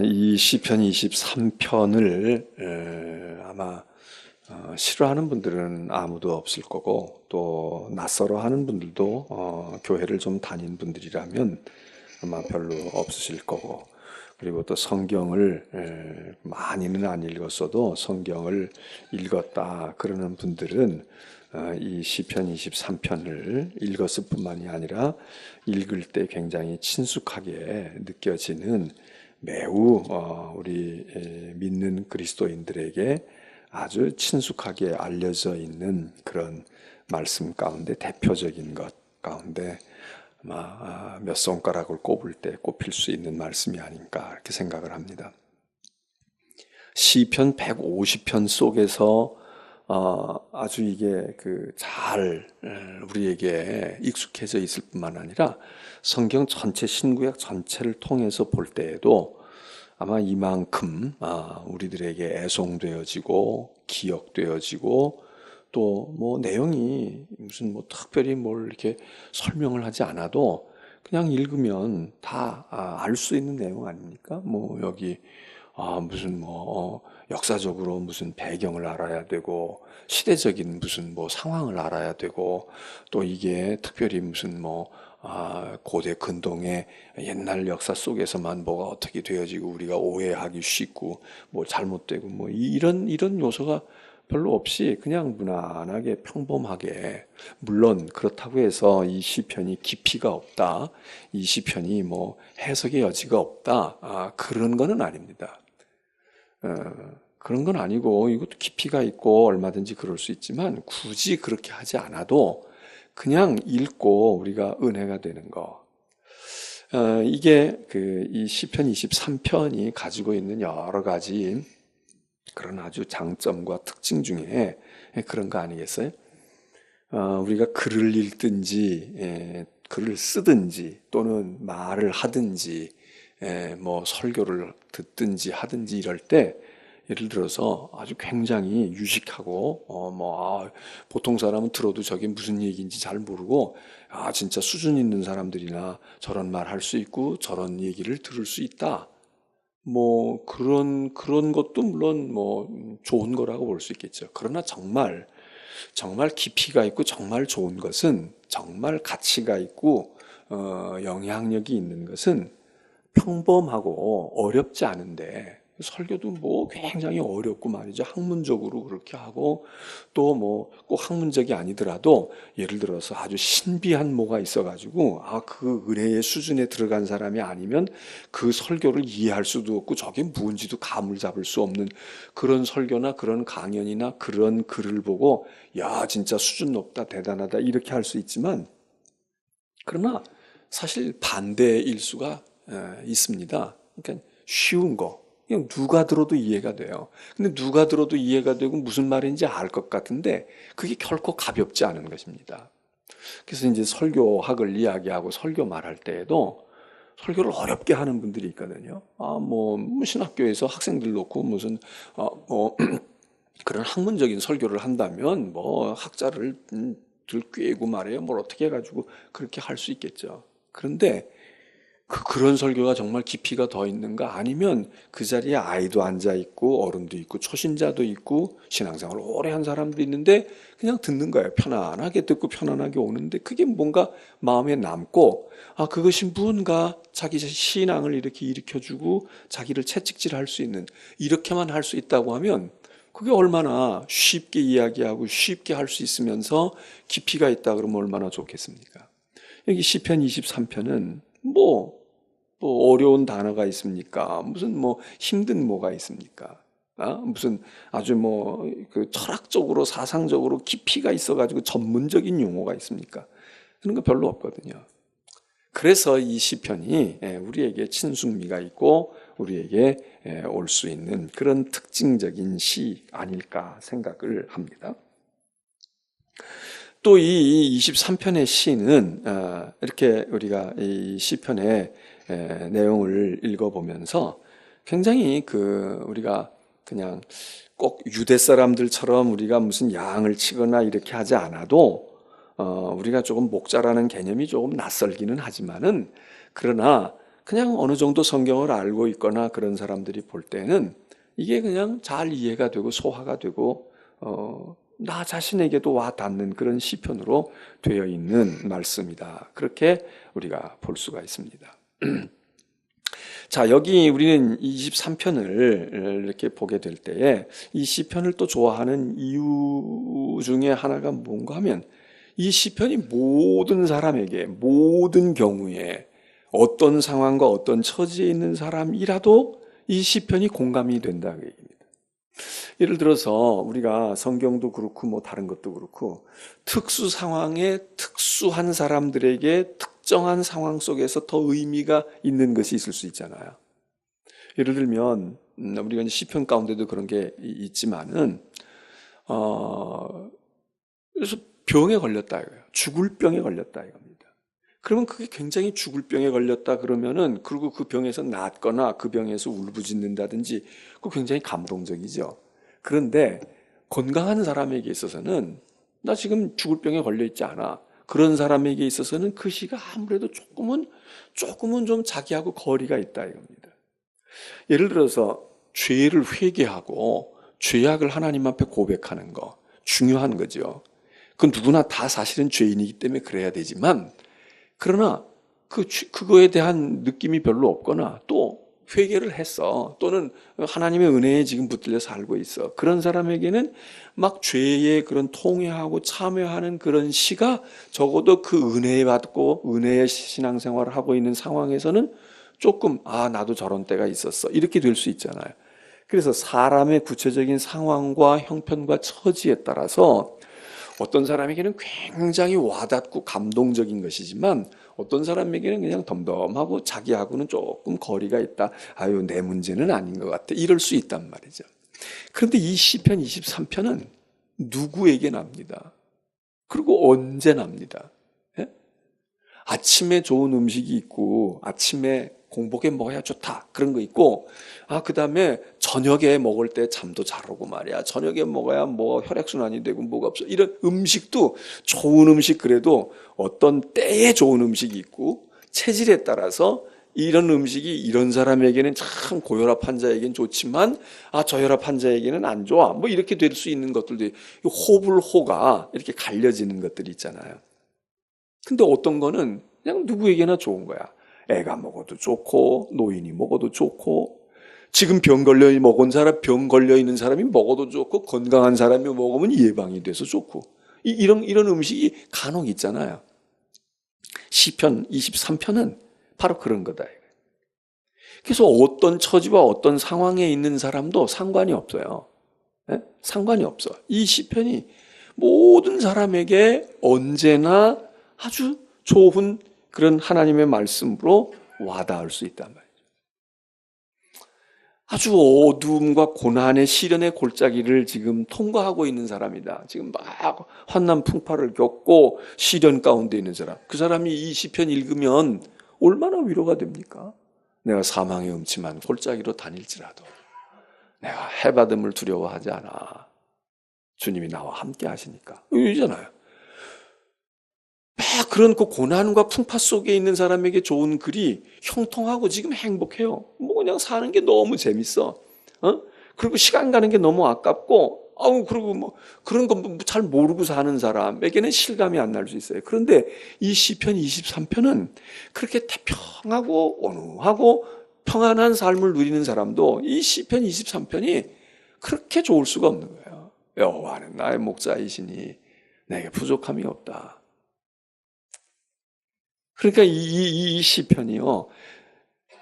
이 시편 23편을 아마 싫어하는 분들은 아무도 없을 거고 또 낯설어 하는 분들도 교회를 좀 다닌 분들이라면 아마 별로 없으실 거고, 그리고 또 성경을 많이는 안 읽었어도 성경을 읽었다 그러는 분들은 이 시편 23편을 읽었을 뿐만이 아니라 읽을 때 굉장히 친숙하게 느껴지는, 매우 우리 믿는 그리스도인들에게 아주 친숙하게 알려져 있는 그런 말씀 가운데 대표적인 것 가운데 아마 몇 손가락을 꼽을 때 꼽힐 수 있는 말씀이 아닌가 이렇게 생각을 합니다. 시편 150편 속에서 아주 이게 잘 우리에게 익숙해져 있을 뿐만 아니라 성경 전체, 신구약 전체를 통해서 볼 때에도 아마 이만큼 우리들에게 애송되어지고 기억되어지고, 또 뭐 내용이 무슨 뭐 특별히 뭘 이렇게 설명을 하지 않아도 그냥 읽으면 다 알 수 있는 내용 아닙니까? 뭐 여기 무슨 뭐 역사적으로 무슨 배경을 알아야 되고, 시대적인 무슨 뭐 상황을 알아야 되고, 또 이게 특별히 무슨 뭐 고대 근동의 옛날 역사 속에서만 뭐가 어떻게 되어지고 우리가 오해하기 쉽고 뭐 잘못되고 뭐 이런 요소가 별로 없이 그냥 무난하게 평범하게, 물론 그렇다고 해서 이 시편이 깊이가 없다, 이 시편이 뭐 해석의 여지가 없다, 그런 거는 아닙니다. 그런 건 아니고, 이것도 깊이가 있고 얼마든지 그럴 수 있지만 굳이 그렇게 하지 않아도 그냥 읽고 우리가 은혜가 되는 거. 이게 이 시편 23편이 가지고 있는 여러 가지 그런 아주 장점과 특징 중에 그런 거 아니겠어요? 우리가 글을 읽든지 글을 쓰든지 또는 말을 하든지 뭐 설교를 듣든지 하든지 이럴 때, 예를 들어서 아주 굉장히 유식하고 보통 사람은 들어도 저게 무슨 얘기인지 잘 모르고 진짜 수준 있는 사람들이나 저런 말 할 수 있고 저런 얘기를 들을 수 있다, 뭐 그런 것도 물론 뭐 좋은 거라고 볼 수 있겠죠. 그러나 정말 깊이가 있고 정말 좋은 것은, 정말 가치가 있고 영향력이 있는 것은 평범하고 어렵지 않은데, 설교도 뭐 굉장히 어렵고 말이죠. 학문적으로 그렇게 하고, 또 뭐 꼭 학문적이 아니더라도 예를 들어서 아주 신비한 뭐가 있어가지고 그 은혜의 수준에 들어간 사람이 아니면 그 설교를 이해할 수도 없고 저게 뭔지도 감을 잡을 수 없는 그런 설교나 그런 강연이나 그런 글을 보고 야 진짜 수준 높다 대단하다 이렇게 할 수 있지만, 그러나 사실 반대일 수가 있습니다. 그러니까 쉬운 거, 그냥 누가 들어도 이해가 돼요. 근데 누가 들어도 이해가 되고 무슨 말인지 알 것 같은데 그게 결코 가볍지 않은 것입니다. 그래서 이제 설교학을 이야기하고 설교 말할 때에도 설교를 어렵게 하는 분들이 있거든요. 뭐 신학교에서 학생들 놓고 무슨 뭐 그런 학문적인 설교를 한다면 뭐 학자를 들 꿰고 말이에요. 뭘 어떻게 해가지고 그렇게 할 수 있겠죠. 그런데 그런 설교가 정말 깊이가 더 있는가? 아니면 그 자리에 아이도 앉아 있고 어른도 있고 초신자도 있고 신앙생활을 오래 한 사람도 있는데 그냥 듣는 거예요. 편안하게 듣고 편안하게 오는데 그게 뭔가 마음에 남고, 그것이 무언가 자기 신앙을 이렇게 일으켜주고 자기를 채찍질할 수 있는, 이렇게만 할 수 있다고 하면 그게 얼마나 쉽게 이야기하고 쉽게 할 수 있으면서 깊이가 있다 그러면 얼마나 좋겠습니까? 여기 시편 23편은 뭐 어려운 단어가 있습니까? 무슨 뭐 힘든 뭐가 있습니까? 무슨 아주 그 철학적으로 사상적으로 깊이가 있어가지고 전문적인 용어가 있습니까? 그런 거 별로 없거든요. 그래서 이 시편이 우리에게 친숙미가 있고 우리에게 올 수 있는 그런 특징적인 시 아닐까 생각을 합니다. 또 이 23편의 시는 이렇게 우리가 이 시편의 내용을 읽어보면서 굉장히 우리가 그냥 꼭 유대 사람들처럼 우리가 무슨 양을 치거나 이렇게 하지 않아도 우리가 조금 목자라는 개념이 조금 낯설기는 하지만은, 그러나 그냥 어느 정도 성경을 알고 있거나 그런 사람들이 볼 때는 이게 그냥 잘 이해가 되고 소화가 되고 나 자신에게도 와 닿는 그런 시편으로 되어 있는 말씀이다. 그렇게 우리가 볼 수가 있습니다. 자, 여기 우리는 23편을 이렇게 보게 될 때에 이 시편을 또 좋아하는 이유 중에 하나가 뭔가 하면 이 시편이 모든 사람에게 모든 경우에 어떤 상황과 어떤 처지에 있는 사람이라도 이 시편이 공감이 된다 그 얘기입니다. 예를 들어서 우리가 성경도 그렇고 뭐 다른 것도 그렇고 특수 상황에 특수한 사람들에게 특정한 상황 속에서 더 의미가 있는 것이 있을 수 있잖아요. 예를 들면 우리가 이제 시편 가운데도 그런 게 있지만은 그래서 병에 걸렸다 이거예요. 죽을 병에 걸렸다 이겁니다. 그러면 그게 굉장히 죽을 병에 걸렸다 그러면은 그리고 그 병에서 낫거나 그 병에서 울부짖는다든지 그거 굉장히 감동적이죠. 그런데 건강한 사람에게 있어서는 나 지금 죽을 병에 걸려 있지 않아. 그런 사람에게 있어서는 그 시가 아무래도 조금은 좀 자기하고 거리가 있다 이겁니다. 예를 들어서 죄를 회개하고 죄악을 하나님 앞에 고백하는 거 중요한 거죠. 그건 누구나 다 사실은 죄인이기 때문에 그래야 되지만 그러나 그거에 대한 느낌이 별로 없거나 또 회개를 했어. 또는 하나님의 은혜에 지금 붙들려 살고 있어. 그런 사람에게는 막 죄의 그런 통회하고 참회하는 그런 시가 적어도 그 은혜 받고 은혜의 신앙생활을 하고 있는 상황에서는 조금 나도 저런 때가 있었어. 이렇게 될 수 있잖아요. 그래서 사람의 구체적인 상황과 형편과 처지에 따라서 어떤 사람에게는 굉장히 와닿고 감동적인 것이지만 어떤 사람에게는 그냥 덤덤하고 자기하고는 조금 거리가 있다. 아유, 내 문제는 아닌 것 같아. 이럴 수 있단 말이죠. 그런데 이 시편 23편은 누구에게 납니다. 그리고 언제 납니다. 예? 아침에 좋은 음식이 있고 아침에 공복에 먹어야 좋다. 그런 거 있고 그 다음에 저녁에 먹을 때 잠도 잘 오고 말이야. 저녁에 먹어야 뭐 혈액순환이 되고 뭐가 없어. 이런 음식도 좋은 음식 그래도 어떤 때에 좋은 음식이 있고 체질에 따라서 이런 음식이 이런 사람에게는 참 고혈압 환자에게는 좋지만 저혈압 환자에게는 안 좋아. 뭐 이렇게 될 수 있는 것들도 호불호가 이렇게 갈려지는 것들이 있잖아요. 근데 어떤 거는 그냥 누구에게나 좋은 거야. 애가 먹어도 좋고 노인이 먹어도 좋고 지금 병 걸려 있는 사람이 먹어도 좋고 건강한 사람이 먹으면 예방이 돼서 좋고 이런 음식이 간혹 있잖아요. 시편 23편은 바로 그런 거다. 그래서 어떤 처지와 어떤 상황에 있는 사람도 상관이 없어요. 네? 상관이 없어. 이 시편이 모든 사람에게 언제나 아주 좋은 그런 하나님의 말씀으로 와닿을 수 있단 말이죠. 아주 어두움과 고난의 시련의 골짜기를 지금 통과하고 있는 사람이다. 지금 막 환난 풍파를 겪고 시련 가운데 있는 사람. 그 사람이 이 시편 읽으면 얼마나 위로가 됩니까? 내가 사망의 음침한 골짜기로 다닐지라도 내가 해받음을 두려워하지 않아. 주님이 나와 함께 하시니까. 이잖아요. 막 그런 그 고난과 풍파 속에 있는 사람에게 좋은 글이 형통하고 지금 행복해요. 뭐 그냥 사는 게 너무 재밌어. 그리고 시간 가는 게 너무 아깝고, 그리고 뭐 그런 거 잘 모르고 사는 사람에게는 실감이 안 날 수 있어요. 그런데 이 시편 23편은 그렇게 태평하고 온화하고 평안한 삶을 누리는 사람도 이 시편 23편이 그렇게 좋을 수가 없는 거예요. 여호와는 나의 목자이시니 내게 부족함이 없다. 그러니까 이 시편이요,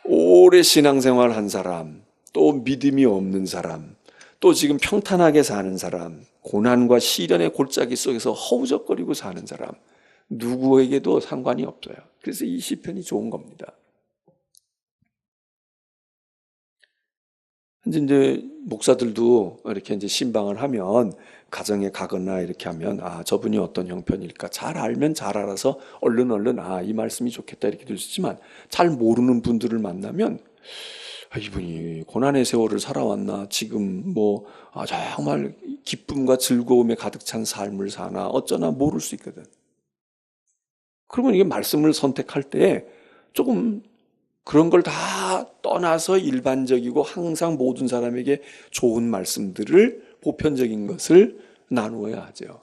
오래 신앙생활 한 사람, 또 믿음이 없는 사람, 또 지금 평탄하게 사는 사람, 고난과 시련의 골짜기 속에서 허우적거리고 사는 사람, 누구에게도 상관이 없어요. 그래서 이 시편이 좋은 겁니다. 이제 목사들도 이렇게 이제 신방을 하면 가정에 가거나 이렇게 하면 저분이 어떤 형편일까 잘 알면 잘 알아서 얼른 이 말씀이 좋겠다 이렇게 될 수 있지만 잘 모르는 분들을 만나면 이분이 고난의 세월을 살아왔나 지금 뭐 정말 기쁨과 즐거움에 가득 찬 삶을 사나 어쩌나 모를 수 있거든. 그러면 이게 말씀을 선택할 때 조금 그런 걸 다 떠나서 일반적이고 항상 모든 사람에게 좋은 말씀들을, 보편적인 것을 나누어야 하죠.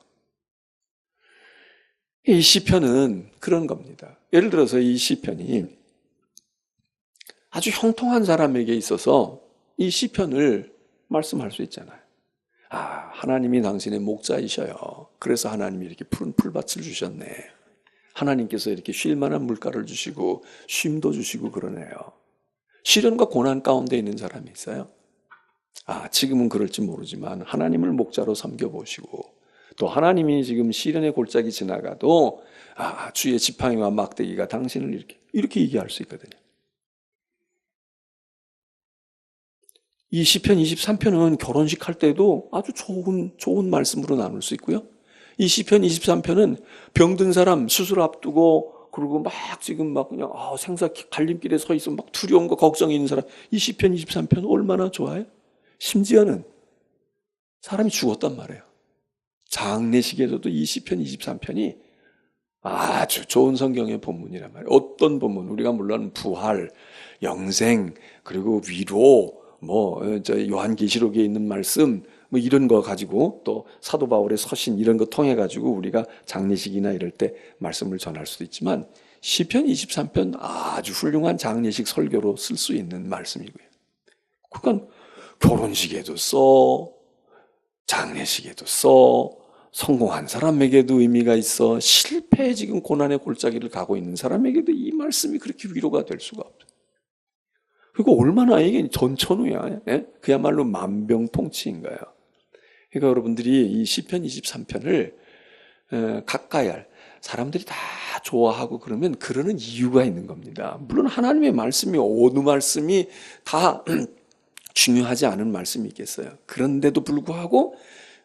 이 시편은 그런 겁니다. 예를 들어서 이 시편이 아주 형통한 사람에게 있어서 이 시편을 말씀할 수 있잖아요. 아, 하나님이 당신의 목자이셔요. 그래서 하나님이 이렇게 푸른 풀밭을 주셨네. 하나님께서 이렇게 쉴 만한 물가를 주시고 쉼도 주시고 그러네요. 시련과 고난 가운데 있는 사람이 있어요. 아, 지금은 그럴지 모르지만 하나님을 목자로 섬겨보시고 또 하나님이 지금 시련의 골짜기 지나가도 아, 주의 지팡이와 막대기가 당신을 이렇게 얘기할 수 있거든요. 이 시편 23편은 결혼식 할 때도 아주 좋은 말씀으로 나눌 수 있고요. 이 시편 23편은 병든 사람 수술 앞두고 그리고 막 지금 막 그냥 생사 갈림길에 서 있으면 막 두려움과 걱정이 있는 사람, 이 시편 23편 얼마나 좋아요? 심지어는 사람이 죽었단 말이에요. 장례식에서도 이 시편 23편이 아주 좋은 성경의 본문이란 말이에요. 어떤 본문? 우리가 물론 부활, 영생, 그리고 위로, 요한계시록에 있는 말씀, 이런 거 가지고 또 사도 바울의 서신 이런 거 통해 가지고 우리가 장례식이나 이럴 때 말씀을 전할 수도 있지만 시편 23편 아주 훌륭한 장례식 설교로 쓸 수 있는 말씀이고요. 그건 결혼식에도 써, 장례식에도 써, 성공한 사람에게도 의미가 있어, 실패에 지금 고난의 골짜기를 가고 있는 사람에게도 이 말씀이 그렇게 위로가 될 수가 없어요. 그리고 얼마나 이게 전천후야. 예? 그야말로 만병통치인 거예요. 그러니까 여러분들이 이 시편 23편을 가까이 할, 사람들이 다 좋아하고 그러면 그러는 이유가 있는 겁니다. 물론 하나님의 말씀이 어느 말씀이 다 중요하지 않은 말씀이 있겠어요. 그런데도 불구하고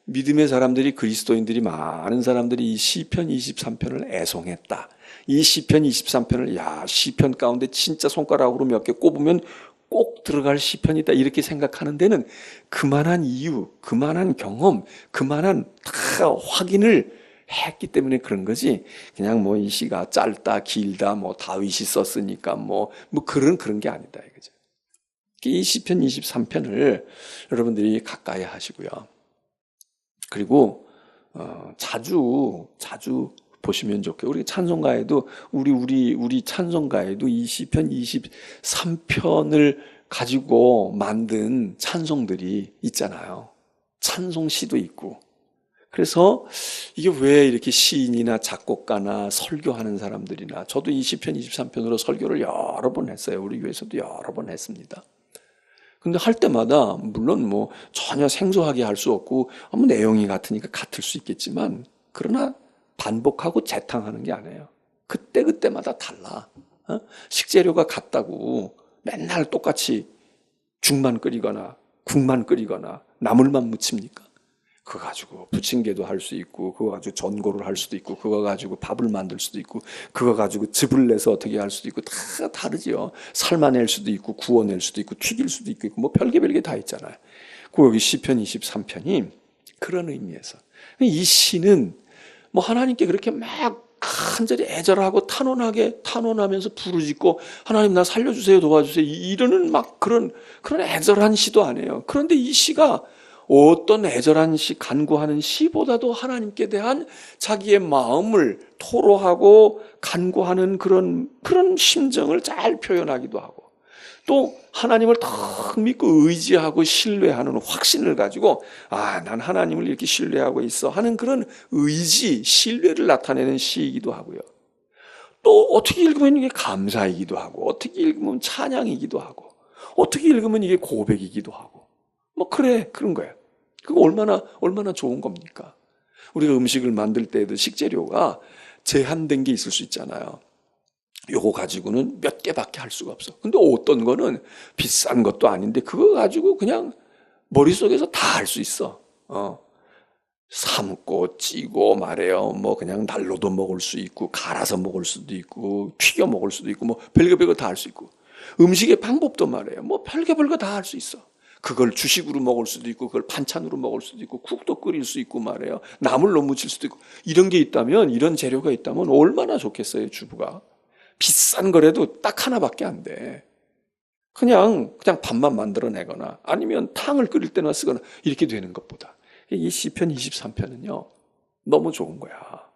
믿음의 사람들이, 그리스도인들이, 많은 사람들이 이 시편 23편을 애송했다. 이 시편 23편을 시편 가운데 진짜 손가락으로 몇 개 꼽으면 꼭 들어갈 시편이다 이렇게 생각하는 데는 그만한 이유, 그만한 경험, 그만한 다 확인을 했기 때문에 그런 거지. 그냥 이 시가 짧다, 길다, 다윗이 썼으니까 그런 게 아니다 이거죠. 이 시편 23편을 여러분들이 가까이 하시고요. 그리고 자주 보시면 좋고요. 우리 찬송가에도 우리 찬송가에도 이 시편 23편을 가지고 만든 찬송들이 있잖아요. 찬송시도 있고. 그래서 이게 왜 이렇게 시인이나 작곡가나 설교하는 사람들이나, 저도 이 시편 23편으로 설교를 여러 번 했어요. 우리 교회에서도 여러 번 했습니다. 근데 할 때마다 물론 전혀 생소하게 할 수 없고 내용이 같으니까 같을 수 있겠지만, 그러나 반복하고 재탕하는 게 아니에요. 그때마다 달라. 식재료가 같다고 맨날 똑같이 죽만 끓이거나 국만 끓이거나 나물만 무칩니까? 그거 가지고 부침개도 할 수 있고, 그거 가지고 전골을 할 수도 있고, 그거 가지고 밥을 만들 수도 있고, 그거 가지고 즙을 내서 어떻게 할 수도 있고, 다 다르지요. 삶아낼 수도 있고, 구워낼 수도 있고, 튀길 수도 있고, 별게 다 있잖아요. 그 여기 시편 23편이 그런 의미에서, 이 시는 하나님께 그렇게 막 간절히 애절하고 탄원하면서 부르짖고, 하나님 나 살려주세요, 도와주세요, 이러는 막 그런 애절한 시도 아니에요. 그런데 이 시가 어떤 애절한 시, 간구하는 시보다도 하나님께 대한 자기의 마음을 토로하고 간구하는 그런 심정을 잘 표현하기도 하고, 또 하나님을 더 믿고 의지하고 신뢰하는 확신을 가지고 난 하나님을 이렇게 신뢰하고 있어 하는 그런 의지, 신뢰를 나타내는 시이기도 하고요. 또 어떻게 읽으면 이게 감사이기도 하고, 어떻게 읽으면 찬양이기도 하고, 어떻게 읽으면 이게 고백이기도 하고, 그런 거예요. 그거 얼마나 좋은 겁니까? 우리가 음식을 만들 때에도 식재료가 제한된 게 있을 수 있잖아요. 요거 가지고는 몇 개밖에 할 수가 없어. 근데 어떤 거는 비싼 것도 아닌데 그거 가지고 그냥 머릿속에서 다 할 수 있어. 삶고 찌고 말해요. 그냥 날로도 먹을 수 있고, 갈아서 먹을 수도 있고, 튀겨 먹을 수도 있고, 별거 다 할 수 있고. 음식의 방법도 말해요. 별거 다 할 수 있어. 그걸 주식으로 먹을 수도 있고, 그걸 반찬으로 먹을 수도 있고, 국도 끓일 수 있고 말해요. 나물로 무칠 수도 있고. 이런 게 있다면, 이런 재료가 있다면 얼마나 좋겠어요, 주부가. 비싼 거라도 딱 하나밖에 안 돼. 그냥 밥만 만들어내거나 아니면 탕을 끓일 때나 쓰거나 이렇게 되는 것보다 이 시편 23편은요 너무 좋은 거야.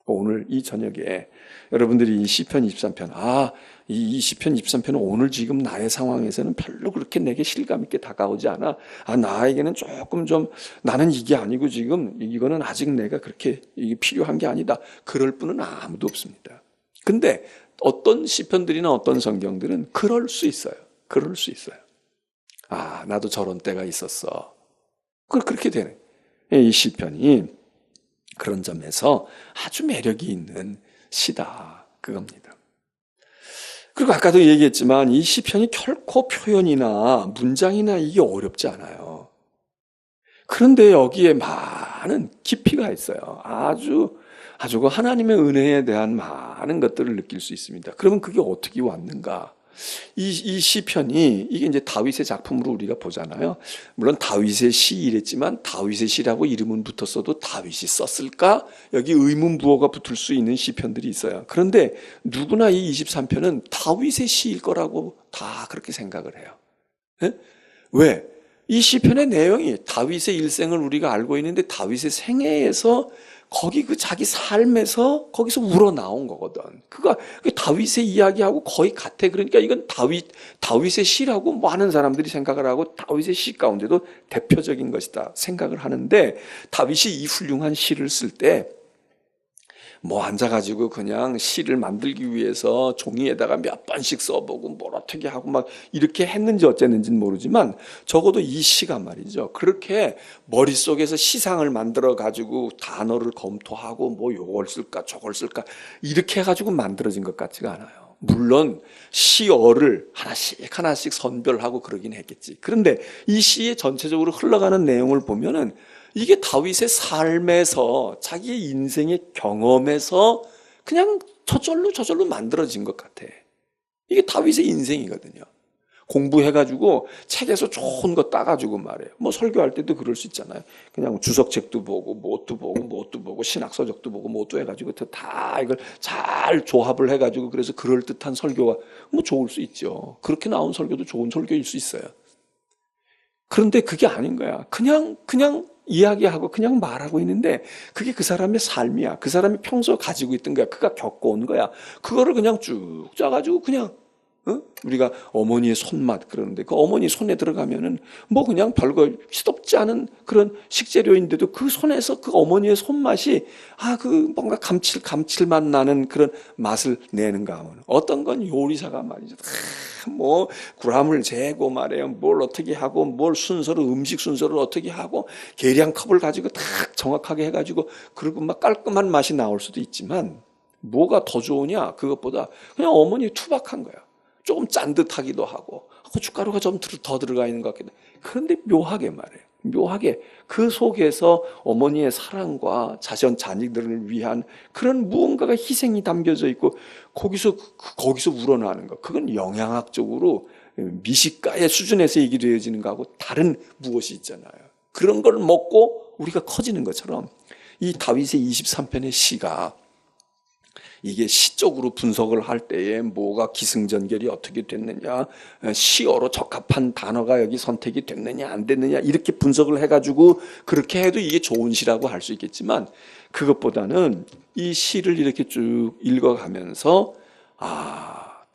오늘 이 저녁에 여러분들이 이 시편 23편 이 시편 23편은 오늘 지금 나의 상황에서는 별로 그렇게 내게 실감 있게 다가오지 않아. 나에게는 조금 좀 나는 이게 아니고 지금 이거는 아직 내가 그렇게 이게 필요한 게 아니다. 그럴 분은 아무도 없습니다. 근데 어떤 시편들이나 어떤 성경들은 그럴 수 있어요. 그럴 수 있어요. 나도 저런 때가 있었어. 그렇게 되네. 이 시편이 그런 점에서 아주 매력이 있는 시다. 그겁니다. 그리고 아까도 얘기했지만 이 시편이 결코 표현이나 문장이나 이게 어렵지 않아요. 그런데 여기에 많은 깊이가 있어요. 아주 그 하나님의 은혜에 대한 많은 것들을 느낄 수 있습니다. 그러면 그게 어떻게 왔는가? 이 시편이 이게 이제 다윗의 작품으로 우리가 보잖아요. 물론 다윗의 시 이랬지만 다윗의 시라고 이름은 붙었어도 다윗이 썼을까? 여기 의문부호가 붙을 수 있는 시편들이 있어요. 그런데 누구나 이 23편은 다윗의 시일 거라고 다 그렇게 생각을 해요. 네? 왜? 이 시편의 내용이 다윗의 일생을 우리가 알고 있는데 다윗의 생애에서 거기 그 자기 삶에서 거기서 우러나온 거거든. 그가 다윗의 이야기하고 거의 같아. 그러니까 이건 다윗의 시라고 많은 사람들이 생각을 하고 다윗의 시 가운데도 대표적인 것이다 생각을 하는데 다윗이 이 훌륭한 시를 쓸 때 앉아가지고 그냥 시를 만들기 위해서 종이에다가 몇 번씩 써보고 뭘 어떻게 하고 막 이렇게 했는지 어쨌는지는 모르지만 적어도 이 시가 말이죠. 그렇게 머릿속에서 시상을 만들어가지고 단어를 검토하고 요걸 쓸까 저걸 쓸까 이렇게 해가지고 만들어진 것 같지가 않아요. 물론 시어를 하나씩 선별하고 그러긴 했겠지. 그런데 이 시의 전체적으로 흘러가는 내용을 보면은 이게 다윗의 삶에서 자기의 인생의 경험에서 그냥 저절로 만들어진 것 같아. 이게 다윗의 인생이거든요. 공부해가지고 책에서 좋은 거 따가지고 말해요. 설교할 때도 그럴 수 있잖아요. 그냥 주석책도 보고 뭣도 보고 신학서적도 보고 뭣도 해가지고 다 이걸 잘 조합을 해가지고 그래서 그럴듯한 설교가 좋을 수 있죠. 그렇게 나온 설교도 좋은 설교일 수 있어요. 그런데 그게 아닌 거야. 그냥 이야기하고 그냥 말하고 있는데 그게 그 사람의 삶이야. 그 사람이 평소 가지고 있던 거야. 그가 겪어온 거야. 그거를 그냥 쭉 짜가지고 그냥 우리가 어머니의 손맛 그러는데 그 어머니 손에 들어가면은 그냥 별거 시덥지 않은 그런 식재료인데도 그 손에서 그 어머니의 손맛이 그 뭔가 감칠맛 나는 그런 맛을 내는가 하면 어떤 건 요리사가 말이죠. 그람을 재고 말해요. 뭘 어떻게 하고 뭘 음식 순서를 어떻게 하고 계량컵을 가지고 딱 정확하게 해가지고 그리고 막 깔끔한 맛이 나올 수도 있지만 뭐가 더 좋으냐 그것보다 그냥 어머니 투박한 거야. 조금 짠듯하기도 하고 고춧가루가 좀 더 들어가 있는 것 같기도 해요. 그런데 묘하게 말해요. 묘하게 그 속에서 어머니의 사랑과 자녀들을 위한 그런 무언가가 희생이 담겨져 있고 거기서 우러나는 것. 그건 영양학적으로 미식가의 수준에서 얘기되어지는 거하고 다른 무엇이 있잖아요. 그런 걸 먹고 우리가 커지는 것처럼 이 다윗의 23편의 시가 이게 시적으로 분석을 할 때에 뭐가 기승전결이 어떻게 됐느냐, 시어로 적합한 단어가 여기 선택이 됐느냐 안 됐느냐 이렇게 분석을 해가지고 그렇게 해도 이게 좋은 시라고 할 수 있겠지만 그것보다는 이 시를 이렇게 쭉 읽어가면서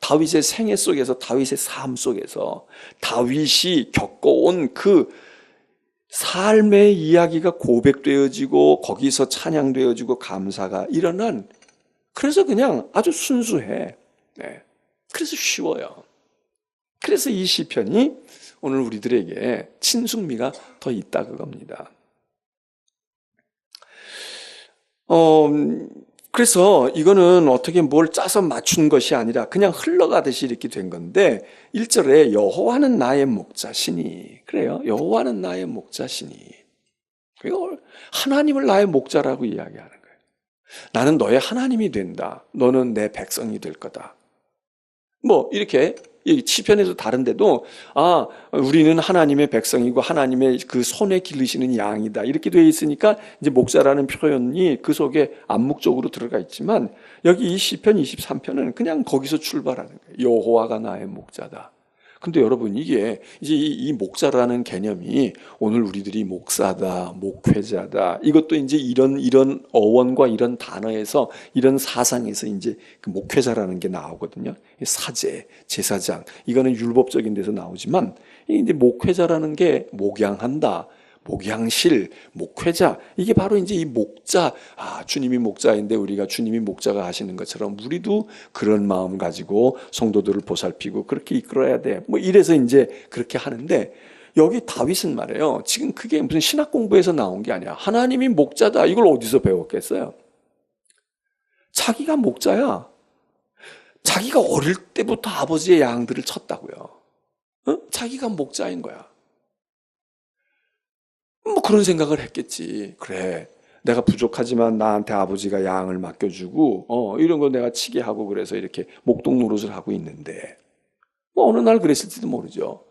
다윗의 생애 속에서 다윗의 삶 속에서 다윗이 겪어온 그 삶의 이야기가 고백되어지고 거기서 찬양되어지고 감사가 일어난 그래서 그냥 아주 순수해. 네. 그래서 쉬워요. 그래서 이 시편이 오늘 우리들에게 친숙미가 더 있다 그겁니다. 그래서 이거는 어떻게 뭘 짜서 맞춘 것이 아니라 그냥 흘러가듯이 이렇게 된 건데 1절에 여호와는 나의 목자시니 그래요. 여호와는 나의 목자시니 하나님을 나의 목자라고 이야기하는 거예요. 나는 너의 하나님이 된다. 너는 내 백성이 될 거다. 이렇게 시편에서 다른데도 우리는 하나님의 백성이고 하나님의 그 손에 기르시는 양이다. 이렇게 되어 있으니까 이제 목자라는 표현이 그 속에 암묵적으로 들어가 있지만 여기 이 시편 23편은 그냥 거기서 출발하는 거예요. 여호와가 나의 목자다. 근데 여러분 이게 이제 이 목자라는 개념이 오늘 우리들이 목사다, 목회자다 이것도 이제 이런 어원과 이런 단어에서 이런 사상에서 이제 그 목회자라는 게 나오거든요. 사제, 제사장 이거는 율법적인 데서 나오지만 이제 목회자라는 게 목양한다. 목양실, 목회자 이게 바로 이제 이 목자 주님이 목자인데 우리가 주님이 목자가 하시는 것처럼 우리도 그런 마음 가지고 성도들을 보살피고 그렇게 이끌어야 돼. 뭐 이래서 이제 그렇게 하는데 여기 다윗은 말이에요. 지금 그게 무슨 신학 공부에서 나온 게 아니야. 하나님이 목자다. 이걸 어디서 배웠겠어요? 자기가 목자야. 자기가 어릴 때부터 아버지의 양들을 쳤다고요. 자기가 목자인 거야. 뭐 그런 생각을 했겠지. 그래. 내가 부족하지만 나한테 아버지가 양을 맡겨주고, 이런 거 내가 치게 하고 그래서 이렇게 목동 노릇을 하고 있는데, 뭐 어느 날 그랬을지도 모르죠.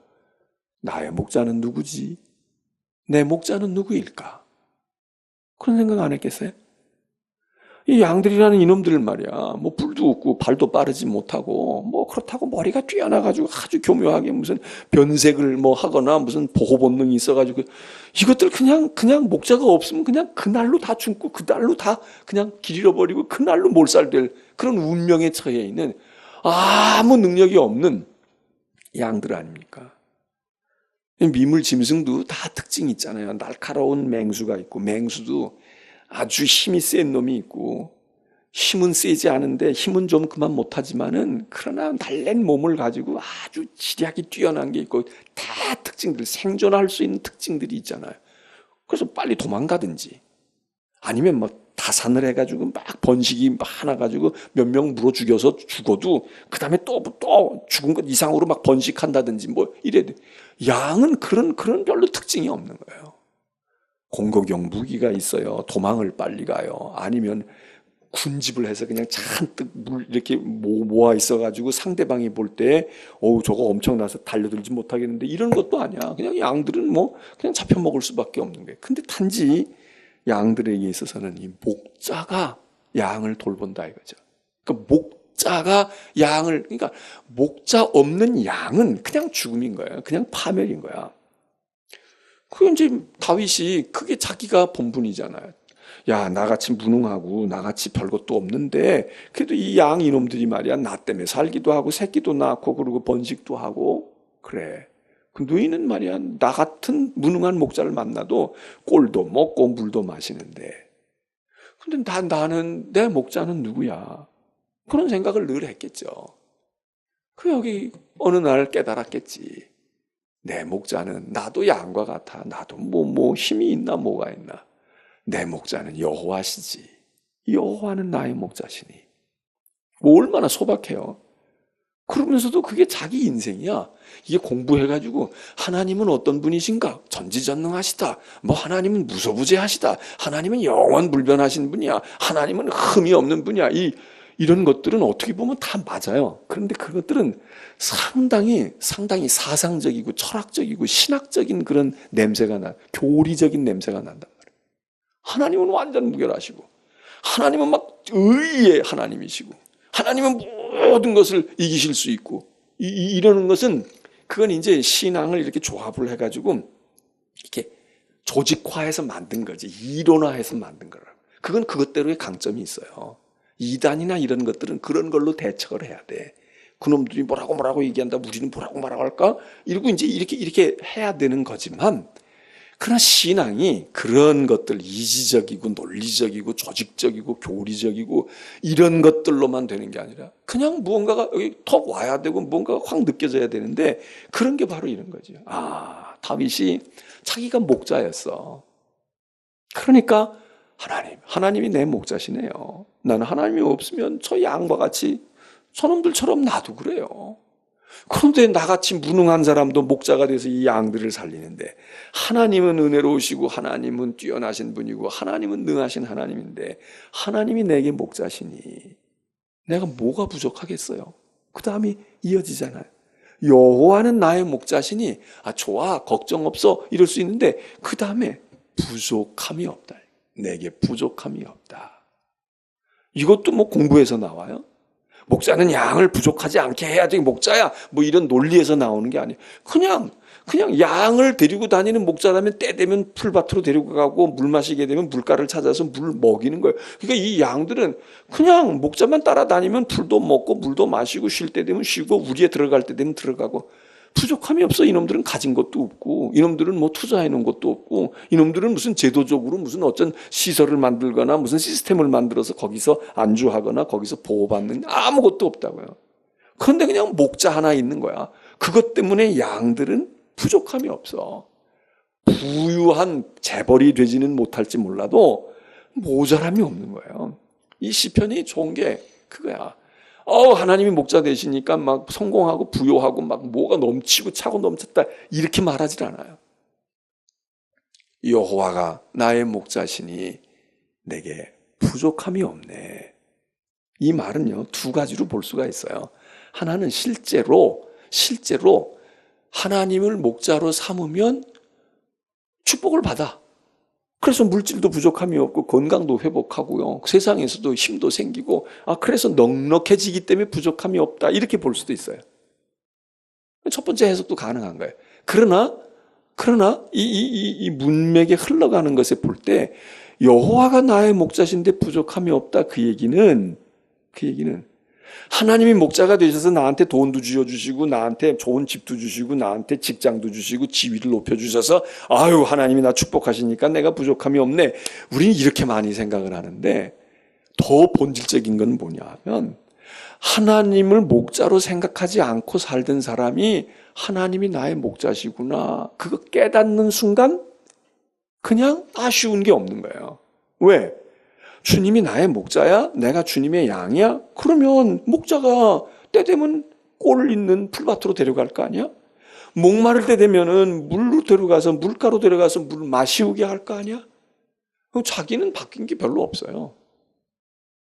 나의 목자는 누구지? 내 목자는 누구일까? 그런 생각 안 했겠어요? 이 양들이라는 이놈들 말이야. 뭐 불도 없고 발도 빠르지 못하고 뭐 그렇다고 머리가 뛰어나가지고 아주 교묘하게 무슨 변색을 뭐 하거나 무슨 보호 본능이 있어가지고 이것들 그냥 목자가 없으면 그냥 그날로 다 죽고 그날로 다 그냥 길 잃어버리고 그날로 몰살될 그런 운명에 처해 있는 아무 능력이 없는 양들 아닙니까? 미물 짐승도 다 특징이 있잖아요. 날카로운 맹수가 있고 맹수도 아주 힘이 센 놈이 있고 힘은 세지 않은데 힘은 좀 그만 못하지만은 그러나 날랜 몸을 가지고 아주 지략이 뛰어난 게 있고 다 특징들 생존할 수 있는 특징들이 있잖아요. 그래서 빨리 도망가든지 아니면 뭐 다산을 해가지고 막 번식이 하나 가지고 몇 명 물어 죽여서 죽어도 그 다음에 또 죽은 것 이상으로 막 번식한다든지 뭐 이래. 양은 그런 별로 특징이 없는 거예요. 공격용 무기가 있어요. 도망을 빨리 가요. 아니면 군집을 해서 그냥 잔뜩 물 이렇게 모아 있어가지고 상대방이 볼 때, 저거 엄청나서 달려들지 못하겠는데 이런 것도 아니야. 그냥 양들은 뭐 그냥 잡혀 먹을 수밖에 없는 거예요. 근데 단지 양들에게 있어서는 이 목자가 양을 돌본다 이거죠. 그러니까 목자가 그러니까 목자 없는 양은 그냥 죽음인 거예요. 그냥 파멸인 거야. 그게 이제 다윗이 그게 자기가 본분이잖아요. 야, 나같이 무능하고 나같이 별것도 없는데 그래도 이 양 이놈들이 말이야 나 때문에 살기도 하고 새끼도 낳고 그리고 번식도 하고 그래. 그 너희는 말이야 나 같은 무능한 목자를 만나도 꼴도 먹고 물도 마시는데 근데 나는 내 목자는 누구야? 그런 생각을 늘 했겠죠. 그 여기 어느 날 깨달았겠지. 내 목자는 나도 양과 같아. 나도 뭐 힘이 있나 뭐가 있나. 내 목자는 여호와시지. 여호와는 나의 목자시니. 뭐 얼마나 소박해요. 그러면서도 그게 자기 인생이야. 이게 공부해가지고 하나님은 어떤 분이신가? 전지전능하시다. 뭐 하나님은 무소부재하시다. 하나님은 영원불변하신 분이야. 하나님은 흠이 없는 분이야. 이런 것들은 어떻게 보면 다 맞아요. 그런데 그것들은 상당히 사상적이고 철학적이고 신학적인 그런 냄새가 교리적인 냄새가 난단 말이에요. 하나님은 완전 무결하시고 하나님은 막 의의 하나님이시고 하나님은 모든 것을 이기실 수 있고 이러는 것은 그건 이제 신앙을 이렇게 조합을 해가지고 이렇게 조직화해서 만든 거지. 이론화해서 만든 거라. 그건 그것대로의 강점이 있어요. 이단이나 이런 것들은 그런 걸로 대처를 해야 돼. 그놈들이 뭐라고 얘기한다. 우리는 뭐라고 할까? 이러고 이제 이렇게 해야 되는 거지만, 그러나 신앙이 그런 것들 이지적이고 논리적이고 조직적이고 교리적이고 이런 것들로만 되는 게 아니라 그냥 무언가가 여기 턱 와야 되고 무언가가 확 느껴져야 되는데 그런 게 바로 이런 거죠. 다윗이 자기가 목자였어. 그러니까 하나님이 내 목자시네요. 나는 하나님이 없으면 저 양과 같이 저놈들처럼 나도 그래요. 그런데 나같이 무능한 사람도 목자가 돼서 이 양들을 살리는데 하나님은 은혜로우시고 하나님은 뛰어나신 분이고 하나님은 능하신 하나님인데 하나님이 내게 목자시니 내가 뭐가 부족하겠어요? 그 다음이 이어지잖아요. 여호와는 나의 목자시니 좋아 걱정 없어 이럴 수 있는데 그 다음에 부족함이 없다. 내게 부족함이 없다. 이것도 뭐 공부에서 나와요. 목자는 양을 부족하지 않게 해야지 목자야. 뭐 이런 논리에서 나오는 게 아니에요. 그냥 양을 데리고 다니는 목자라면 때 되면 풀밭으로 데리고 가고 물 마시게 되면 물가를 찾아서 물 먹이는 거예요. 그러니까 이 양들은 그냥 목자만 따라다니면 풀도 먹고 물도 마시고 쉴 때 되면 쉬고 우리에 들어갈 때 되면 들어가고 부족함이 없어. 이놈들은 가진 것도 없고 이놈들은 뭐 투자해 놓은 것도 없고 이놈들은 무슨 제도적으로 무슨 어쩐 시설을 만들거나 무슨 시스템을 만들어서 거기서 안주하거나 거기서 보호받는 아무것도 없다고요. 그런데 그냥 목자 하나 있는 거야. 그것 때문에 양들은 부족함이 없어. 부유한 재벌이 되지는 못할지 몰라도 모자람이 없는 거예요. 이 시편이 좋은 게 그거야. 하나님이 목자 되시니까 막 성공하고 부유하고 막 뭐가 넘치고 차고 넘쳤다 이렇게 말하질 않아요. 여호와가 나의 목자시니 내게 부족함이 없네. 이 말은요, 두 가지로 볼 수가 있어요. 하나는 실제로 하나님을 목자로 삼으면 축복을 받아. 그래서 물질도 부족함이 없고 건강도 회복하고요. 세상에서도 힘도 생기고 그래서 넉넉해지기 때문에 부족함이 없다. 이렇게 볼 수도 있어요. 첫 번째 해석도 가능한 거예요. 그러나 이 문맥에 흘러가는 것에 볼 때 여호와가 나의 목자신데 부족함이 없다. 그 얘기는 하나님이 목자가 되셔서 나한테 돈도 쥐어주시고 나한테 좋은 집도 주시고 나한테 직장도 주시고 지위를 높여주셔서 아유 하나님이 나 축복하시니까 내가 부족함이 없네. 우리는 이렇게 많이 생각을 하는데 더 본질적인 건 뭐냐 하면 하나님을 목자로 생각하지 않고 살던 사람이 하나님이 나의 목자시구나. 그거 깨닫는 순간 그냥 아쉬운 게 없는 거예요. 왜? 주님이 나의 목자야? 내가 주님의 양이야? 그러면 목자가 때 되면 꼴 있는 풀밭으로 데려갈 거 아니야? 목마를 때 되면은 물로 데려가서 물가로 데려가서 물 마시우게 할 거 아니야? 그럼 자기는 바뀐 게 별로 없어요.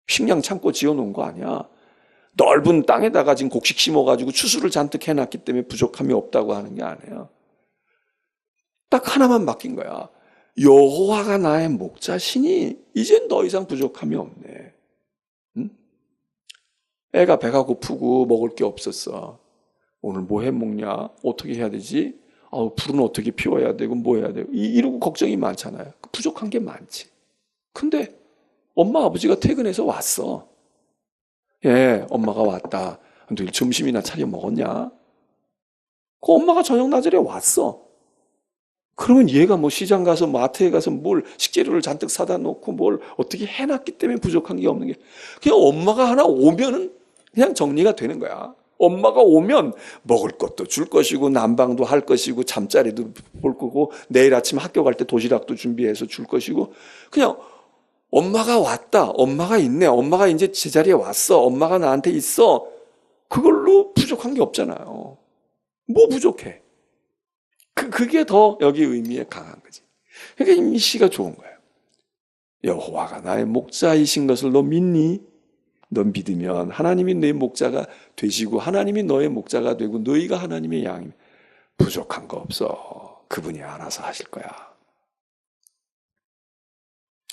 식량 창고 지어놓은 거 아니야? 넓은 땅에다가 지금 곡식 심어가지고 추수를 잔뜩 해놨기 때문에 부족함이 없다고 하는 게 아니에요. 딱 하나만 바뀐 거야. 여호와가 나의 목자시니 이젠 더 이상 부족함이 없네. 응? 애가 배가 고프고 먹을 게 없었어. 오늘 뭐 해 먹냐? 어떻게 해야 되지? 불은 어떻게 피워야 되고 뭐 해야 되고 이러고 걱정이 많잖아요. 부족한 게 많지. 근데 엄마 아버지가 퇴근해서 왔어. 예, 엄마가 왔다. 너 점심이나 차려 먹었냐? 그 엄마가 저녁 낮에 왔어. 그러면 얘가 뭐 시장 가서 마트에 가서 뭘 식재료를 잔뜩 사다 놓고 뭘 어떻게 해놨기 때문에 부족한 게 없는 게 그냥 엄마가 하나 오면은 그냥 정리가 되는 거야. 엄마가 오면 먹을 것도 줄 것이고 난방도 할 것이고 잠자리도 볼 거고 내일 아침 학교 갈 때 도시락도 준비해서 줄 것이고 그냥 엄마가 왔다. 엄마가 있네. 엄마가 이제 제자리에 왔어. 엄마가 나한테 있어. 그걸로 부족한 게 없잖아요. 뭐 부족해? 그게 더 여기 의미에 강한 거지. 그러니까 이 시가 좋은 거예요. 여호와가 나의 목자이신 것을 너 믿니? 너 믿으면 하나님이 내 목자가 되시고 하나님이 너의 목자가 되고 너희가 하나님의 양이면 부족한 거 없어. 그분이 알아서 하실 거야.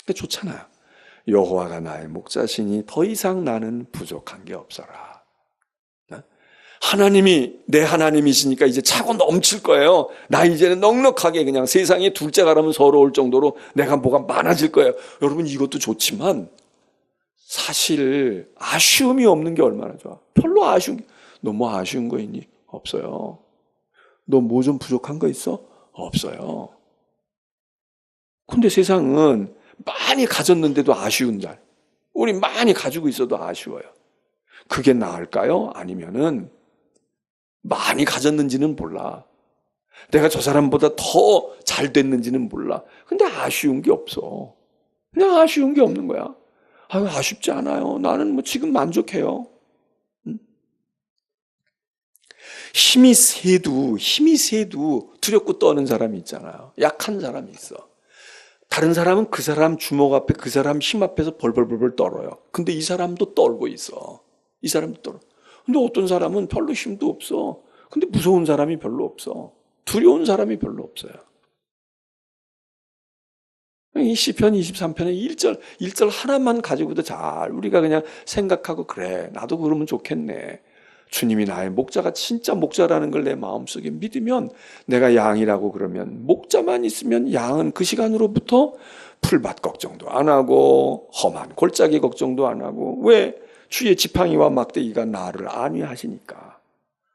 그러니까 좋잖아요. 여호와가 나의 목자시니 더 이상 나는 부족한 게 없어라. 하나님이 내 하나님이시니까 이제 차고 넘칠 거예요. 나 이제는 넉넉하게 그냥 세상에 둘째가라면 서러울 정도로 내가 뭐가 많아질 거예요. 여러분 이것도 좋지만 사실 아쉬움이 없는 게 얼마나 좋아. 별로 너 뭐 아쉬운 거 있니? 없어요. 너 뭐 좀 부족한 거 있어? 없어요. 근데 세상은 많이 가졌는데도 아쉬운 날. 우리 많이 가지고 있어도 아쉬워요. 그게 나을까요? 아니면은 많이 가졌는지는 몰라. 내가 저 사람보다 더 잘 됐는지는 몰라. 근데 아쉬운 게 없어. 그냥 아쉬운 게 없는 거야. 아쉽지 않아요. 나는 뭐 지금 만족해요. 응? 힘이 세도 두렵고 떠는 사람이 있잖아요. 약한 사람이 있어. 다른 사람은 그 사람 주먹 앞에 그 사람 힘 앞에서 벌벌벌 떨어요. 근데 이 사람도 떨고 있어. 이 사람도 떨어. 근데 어떤 사람은 별로 힘도 없어. 근데 무서운 사람이 별로 없어. 두려운 사람이 별로 없어요. 이 시편 23편의 1절 하나만 가지고도 잘 우리가 그냥 생각하고 그래 나도 그러면 좋겠네. 주님이 나의 목자가 진짜 목자라는 걸 내 마음속에 믿으면 내가 양이라고 그러면 목자만 있으면 양은 그 시간으로부터 풀밭 걱정도 안 하고 험한 골짜기 걱정도 안 하고 왜? 주의 지팡이와 막대기가 나를 안위하시니까.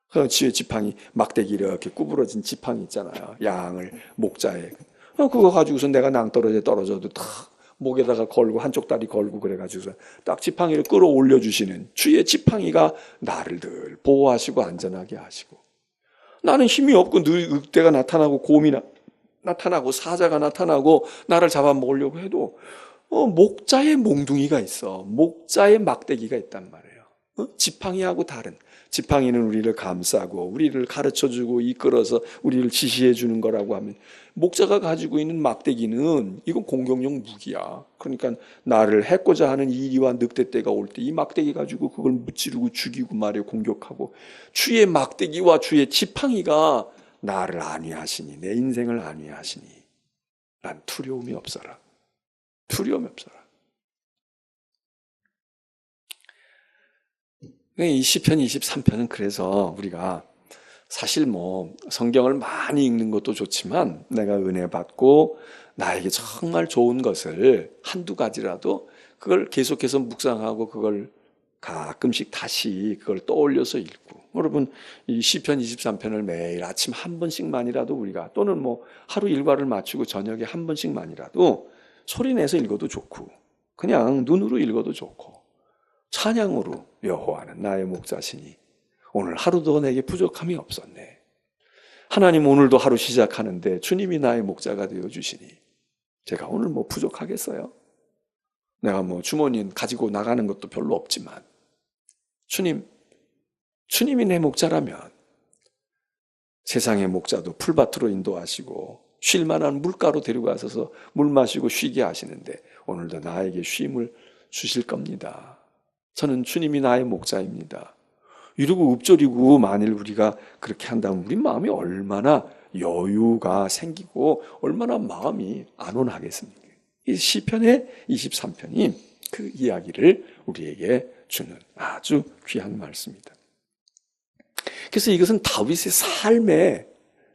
그 주의 지팡이 막대기 이렇게 구부러진 지팡이 있잖아요. 양을 목자에 그거 가지고서 내가 낭떠러지에 떨어져도 다 목에다가 걸고 한쪽 다리 걸고 그래가지고서 딱 지팡이를 끌어올려 주시는 주의 지팡이가 나를 늘 보호하시고 안전하게 하시고 나는 힘이 없고 늘 늑대가 나타나고 곰이 나타나고 사자가 나타나고 나를 잡아먹으려고 해도 목자의 몽둥이가 있어. 목자의 막대기가 있단 말이에요. 지팡이하고 다른. 지팡이는 우리를 감싸고 우리를 가르쳐주고 이끌어서 우리를 지시해 주는 거라고 하면 목자가 가지고 있는 막대기는 이건 공격용 무기야. 그러니까 나를 해코자 하는 이리와 늑대떼가 올 때 이 막대기 가지고 그걸 무찌르고 죽이고 말이에요. 공격하고 주의 막대기와 주의 지팡이가 나를 안위하시니 내 인생을 안위하시니 난 두려움이 없어라. 두려움이 없어라. 이 시편 23편은 그래서 우리가 사실 성경을 많이 읽는 것도 좋지만 내가 은혜 받고 나에게 정말 좋은 것을 한두 가지라도 그걸 계속해서 묵상하고 그걸 가끔씩 다시 그걸 떠올려서 읽고 여러분 이 시편 23편을 매일 아침 한 번씩만이라도 우리가 또는 하루 일과를 마치고 저녁에 한 번씩만이라도 소리내서 읽어도 좋고 그냥 눈으로 읽어도 좋고 찬양으로 여호와는 나의 목자시니 오늘 하루도 내게 부족함이 없었네. 하나님 오늘도 하루 시작하는데 주님이 나의 목자가 되어주시니 제가 오늘 부족하겠어요? 내가 주머니 가지고 나가는 것도 별로 없지만 주님이 내 목자라면 세상의 목자도 풀밭으로 인도하시고 쉴 만한 물가로 데려가셔서 물 마시고 쉬게 하시는데 오늘도 나에게 쉼을 주실 겁니다. 저는 주님이 나의 목자입니다. 이러고 읊조리고 만일 우리가 그렇게 한다면 우리 마음이 얼마나 여유가 생기고 얼마나 마음이 안온하겠습니까? 이 시편의 23편이 그 이야기를 우리에게 주는 아주 귀한 말씀입니다. 그래서 이것은 다윗의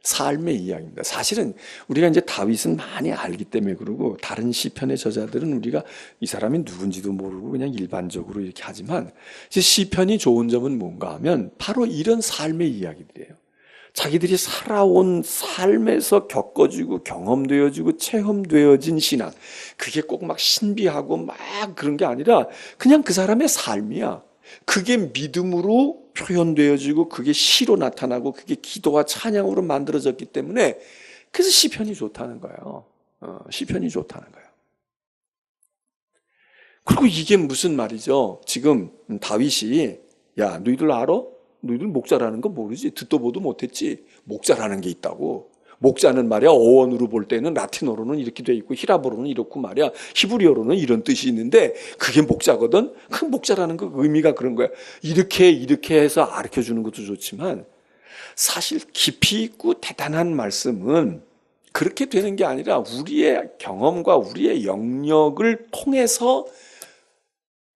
삶의 이야기입니다. 사실은 우리가 이제 다윗은 많이 알기 때문에 그러고 다른 시편의 저자들은 우리가 이 사람이 누군지도 모르고 그냥 일반적으로 이렇게 하지만 시편이 좋은 점은 뭔가 하면 바로 이런 삶의 이야기들이에요. 자기들이 살아온 삶에서 겪어지고 경험되어지고 체험되어진 신앙. 그게 꼭 막 신비하고 막 그런 게 아니라 그냥 그 사람의 삶이야. 그게 믿음으로 표현되어지고 그게 시로 나타나고 그게 기도와 찬양으로 만들어졌기 때문에 그래서 시편이 좋다는 거예요. 시편이 좋다는 거예요. 그리고 이게 무슨 말이죠? 지금 다윗이 야 너희들 알아? 너희들 목자라는 거 모르지? 듣도 보도 못했지? 목자라는 게 있다고. 목자는 말이야 어원으로 볼 때는 라틴어로는 이렇게 돼 있고 히라보로는 이렇고 말이야 히브리어로는 이런 뜻이 있는데 그게 목자거든. 그 목자라는 거 의미가 그런 거야. 이렇게 해서 가르쳐 주는 것도 좋지만 사실 깊이 있고 대단한 말씀은 그렇게 되는 게 아니라 우리의 경험과 우리의 영역을 통해서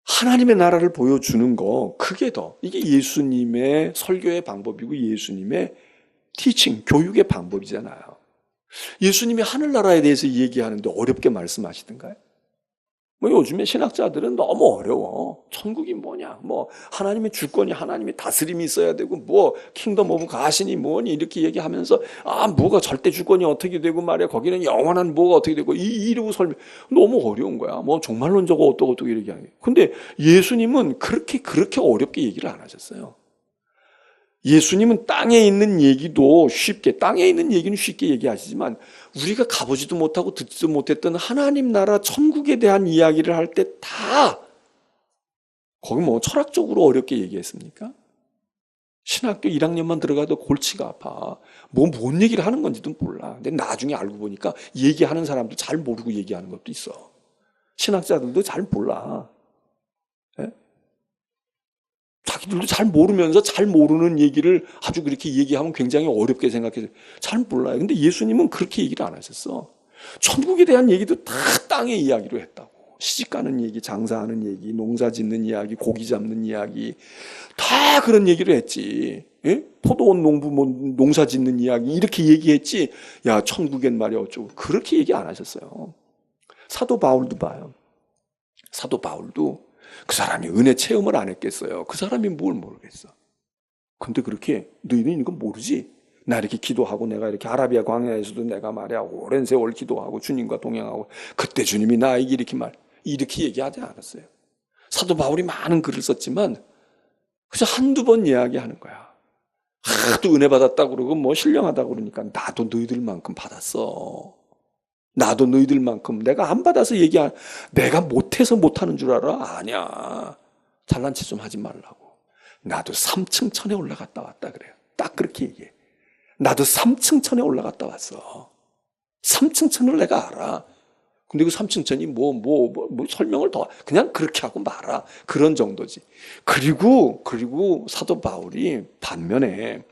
하나님의 나라를 보여주는 거 그게 더 이게 예수님의 설교의 방법이고 예수님의 티칭, 교육의 방법이잖아요. 예수님이 하늘나라에 대해서 얘기하는데 어렵게 말씀하시던가요? 요즘에 신학자들은 너무 어려워. 천국이 뭐냐? 하나님의 주권이 하나님의 다스림이 있어야 되고 킹덤 오브 가신이 뭐니 이렇게 얘기하면서 뭐가 절대 주권이 어떻게 되고 말이야. 거기는 영원한 뭐가 어떻게 되고 이러고 설명 너무 어려운 거야. 종말론자가 어떻게 이렇게 하는 거야. 근데 예수님은 그렇게 어렵게 얘기를 안 하셨어요. 예수님은 땅에 있는 얘기는 쉽게 얘기하시지만 우리가 가보지도 못하고 듣지도 못했던 하나님 나라 천국에 대한 이야기를 할 때 다 거기 철학적으로 어렵게 얘기했습니까? 신학교 1학년만 들어가도 골치가 아파. 뭔 얘기를 하는 건지도 몰라. 근데 나중에 알고 보니까 얘기하는 사람도 잘 모르고 얘기하는 것도 있어. 신학자들도 잘 몰라. 자기들도 잘 모르면서 잘 모르는 얘기를 아주 그렇게 얘기하면 굉장히 어렵게 생각해서 잘 몰라요. 근데 예수님은 그렇게 얘기를 안 하셨어. 천국에 대한 얘기도 다 땅의 이야기로 했다고. 시집가는 얘기, 장사하는 얘기, 농사 짓는 이야기, 고기 잡는 이야기, 다 그런 얘기를 했지. 예? 포도원 농부 농사 짓는 이야기 이렇게 얘기했지. 야, 천국엔 말이야 어쩌고 그렇게 얘기 안 하셨어요. 사도 바울도 봐요. 사도 바울도 그 사람이 은혜 체험을 안 했겠어요. 그 사람이 뭘 모르겠어. 근데 그렇게 너희는 이건 모르지? 나 이렇게 기도하고 내가 이렇게 아라비아 광야에서도 내가 말이야 오랜 세월 기도하고 주님과 동행하고 그때 주님이 나에게 이렇게 얘기하지 않았어요. 사도 바울이 많은 글을 썼지만 그저 한두 번 이야기하는 거야. 하도 은혜 받았다 그러고 뭐 신령하다 그러니까 나도 너희들만큼 받았어. 나도 너희들만큼 내가 안 받아서 내가 못해서 못하는 줄 알아? 아니야. 잘난 체 좀 하지 말라고. 나도 3층 천에 올라갔다 왔다 그래요. 딱 그렇게 얘기해. 나도 3층 천에 올라갔다 왔어. 3층 천을 내가 알아. 근데 그 3층 천이 뭐 설명을 더 그냥 그렇게 하고 말아. 그런 정도지. 그리고 사도 바울이 반면에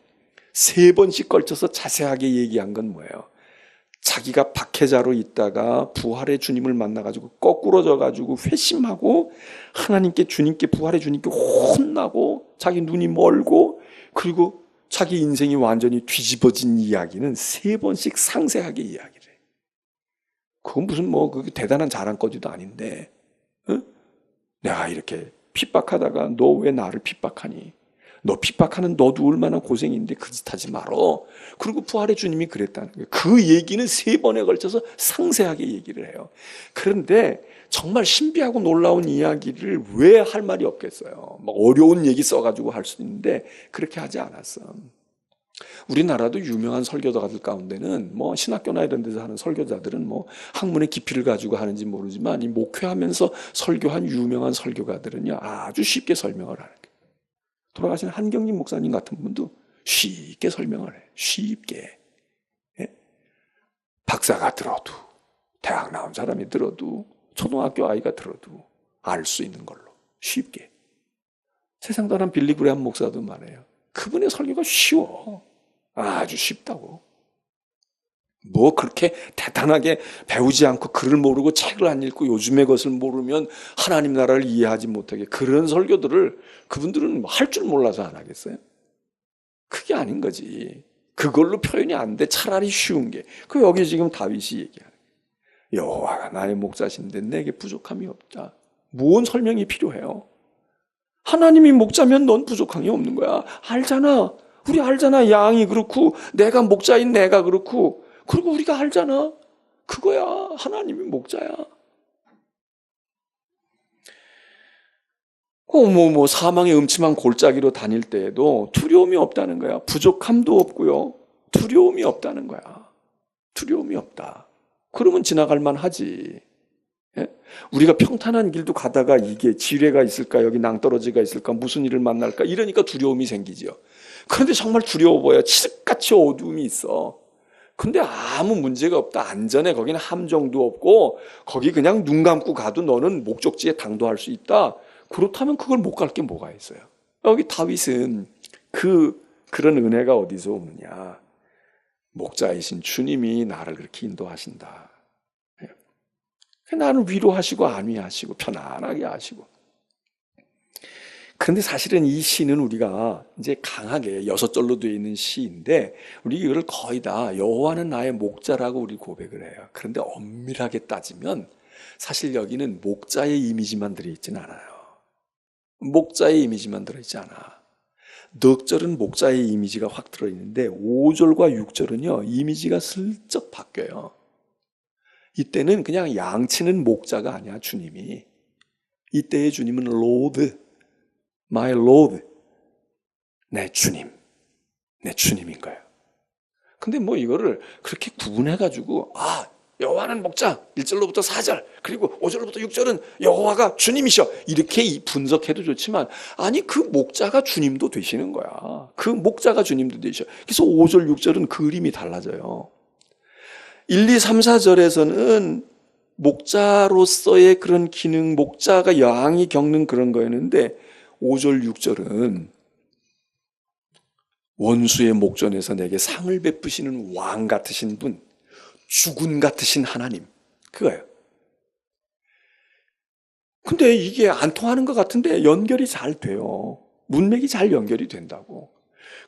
3번씩 걸쳐서 자세하게 얘기한 건 뭐예요? 자기가 박해자로 있다가 부활의 주님을 만나가지고 거꾸러져가지고 회심하고 하나님께 주님께 부활의 주님께 혼나고 자기 눈이 멀고 그리고 자기 인생이 완전히 뒤집어진 이야기는 3번씩 상세하게 이야기를 해. 그건 무슨 그게 대단한 자랑거리도 아닌데, 응? 내가 이렇게 핍박하다가 너 왜 나를 핍박하니? 너 핍박하는 너도 얼마나 고생인데 그 짓 하지 말어. 그리고 부활의 주님이 그랬다는 거예요. 그 얘기는 3번에 걸쳐서 상세하게 얘기를 해요. 그런데 정말 신비하고 놀라운 이야기를 왜 할 말이 없겠어요. 막 어려운 얘기 써가지고 할 수 있는데 그렇게 하지 않았어. 우리나라도 유명한 설교자들 가운데는 신학교나 이런 데서 하는 설교자들은 학문의 깊이를 가지고 하는지 모르지만 이 목회하면서 설교한 유명한 설교가들은요 아주 쉽게 설명을 하는 거예요. 돌아가신 한경림 목사님 같은 분도 쉽게 설명을 해. 쉽게. 예? 박사가 들어도 대학 나온 사람이 들어도 초등학교 아이가 들어도 알 수 있는 걸로 쉽게. 세상 떠난 빌리 그레함 목사도 말해요. 그분의 설교가 쉬워. 아주 쉽다고. 그렇게 대단하게 배우지 않고 글을 모르고 책을 안 읽고 요즘의 것을 모르면 하나님 나라를 이해하지 못하게 그런 설교들을 그분들은 할 줄 몰라서 안 하겠어요? 그게 아닌 거지. 그걸로 표현이 안 돼. 차라리 쉬운 게. 여기 지금 다윗이 얘기하는 여호와가 나의 목자신데 내게 부족함이 없다. 무슨 설명이 필요해요? 하나님이 목자면 넌 부족함이 없는 거야. 알잖아. 우리 알잖아. 양이 그렇고 내가 목자인 내가 그렇고 그리고 우리가 알잖아. 그거야. 하나님이 목자야. 사망의 음침한 골짜기로 다닐 때에도 두려움이 없다는 거야. 부족함도 없고요. 두려움이 없다는 거야. 두려움이 없다. 그러면 지나갈 만하지. 예? 우리가 평탄한 길도 가다가 이게 지뢰가 있을까, 여기 낭떠러지가 있을까, 무슨 일을 만날까 이러니까 두려움이 생기지요. 그런데 정말 두려워 보여. 칠흑같이 어두움이 있어. 근데 아무 문제가 없다. 안전해. 거기는 함정도 없고 거기 그냥 눈 감고 가도 너는 목적지에 당도할 수 있다. 그렇다면 그걸 못 갈 게 뭐가 있어요? 여기 다윗은 그런 은혜가 어디서 오느냐? 목자이신 주님이 나를 그렇게 인도하신다. 나를 위로하시고 안위하시고 편안하게 하시고. 그런데 사실은 이 시는 우리가 이제 강하게 6절로 되어 있는 시인데 우리 이걸 거의 다 여호와는 나의 목자라고 우리 고백을 해요. 그런데 엄밀하게 따지면 사실 여기는 목자의 이미지만 들어있지는 않아요. 목자의 이미지만 들어있지 않아. 넉 절은 목자의 이미지가 확 들어있는데 5절과 6절은요 이미지가 슬쩍 바뀌어요. 이때는 그냥 양치는 목자가 아니야. 주님이. 이때의 주님은 Lord, my Lord, 내 주님, 내 주님인 거예요. 근데 이거를 그렇게 구분해가지고 여호와는 목자 1절로부터 4절 그리고 5절로부터 6절은 여호와가 주님이셔 이렇게 분석해도 좋지만 아니 그 목자가 주님도 되시는 거야. 그 목자가 주님도 되셔. 그래서 5절 6절은 그림이 달라져요. 1, 2, 3, 4절에서는 목자로서의 그런 기능, 목자가 양이 겪는 그런 거였는데 5절, 6절은 원수의 목전에서 내게 상을 베푸시는 왕 같으신 분, 주군 같으신 하나님. 그거예요. 근데 이게 안 통하는 것 같은데 연결이 잘 돼요. 문맥이 잘 연결이 된다고.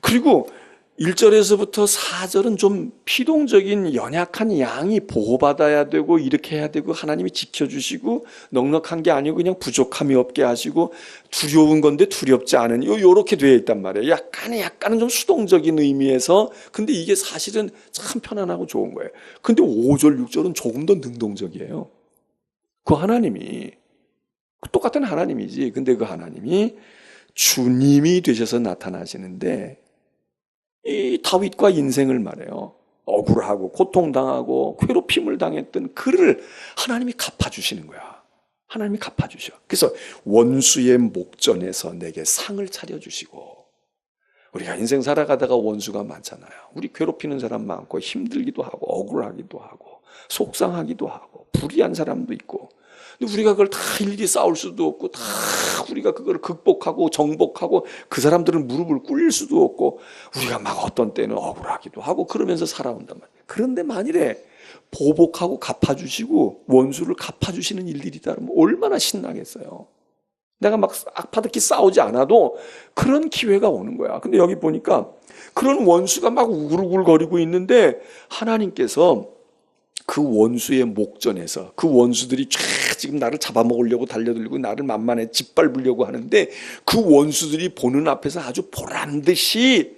그리고 1절에서부터 4절은 좀 피동적인 연약한 양이 보호받아야 되고 이렇게 해야 되고 하나님이 지켜주시고 넉넉한 게 아니고 그냥 부족함이 없게 하시고 두려운 건데 두렵지 않은 요렇게 되어 있단 말이에요. 약간은 좀 수동적인 의미에서 근데 이게 사실은 참 편안하고 좋은 거예요. 근데 5절, 6절은 조금 더 능동적이에요. 그 하나님이 똑같은 하나님이지. 근데 그 하나님이 주님이 되셔서 나타나시는데 이 다윗과 인생을 말해요. 억울하고 고통당하고 괴롭힘을 당했던 그를 하나님이 갚아주시는 거야. 하나님이 갚아주셔. 그래서 원수의 목전에서 내게 상을 차려주시고 우리가 인생 살아가다가 원수가 많잖아요. 우리 괴롭히는 사람 많고 힘들기도 하고 억울하기도 하고 속상하기도 하고 불의한 사람도 있고 근데 우리가 그걸 다 일일이 싸울 수도 없고 다 우리가 그걸 극복하고 정복하고 그 사람들은 무릎을 꿇릴 수도 없고 우리가 막 어떤 때는 억울하기도 하고 그러면서 살아온단 말이에요. 그런데 만일에 보복하고 갚아주시고 원수를 갚아주시는 일들이 있다면 얼마나 신나겠어요. 내가 막 악파들끼리 싸우지 않아도 그런 기회가 오는 거야. 근데 여기 보니까 그런 원수가 막 우글우글거리고 있는데 하나님께서 그 원수의 목전에서 그 원수들이 쫙 지금 나를 잡아먹으려고 달려들고 나를 만만해 짓밟으려고 하는데 그 원수들이 보는 앞에서 아주 보란듯이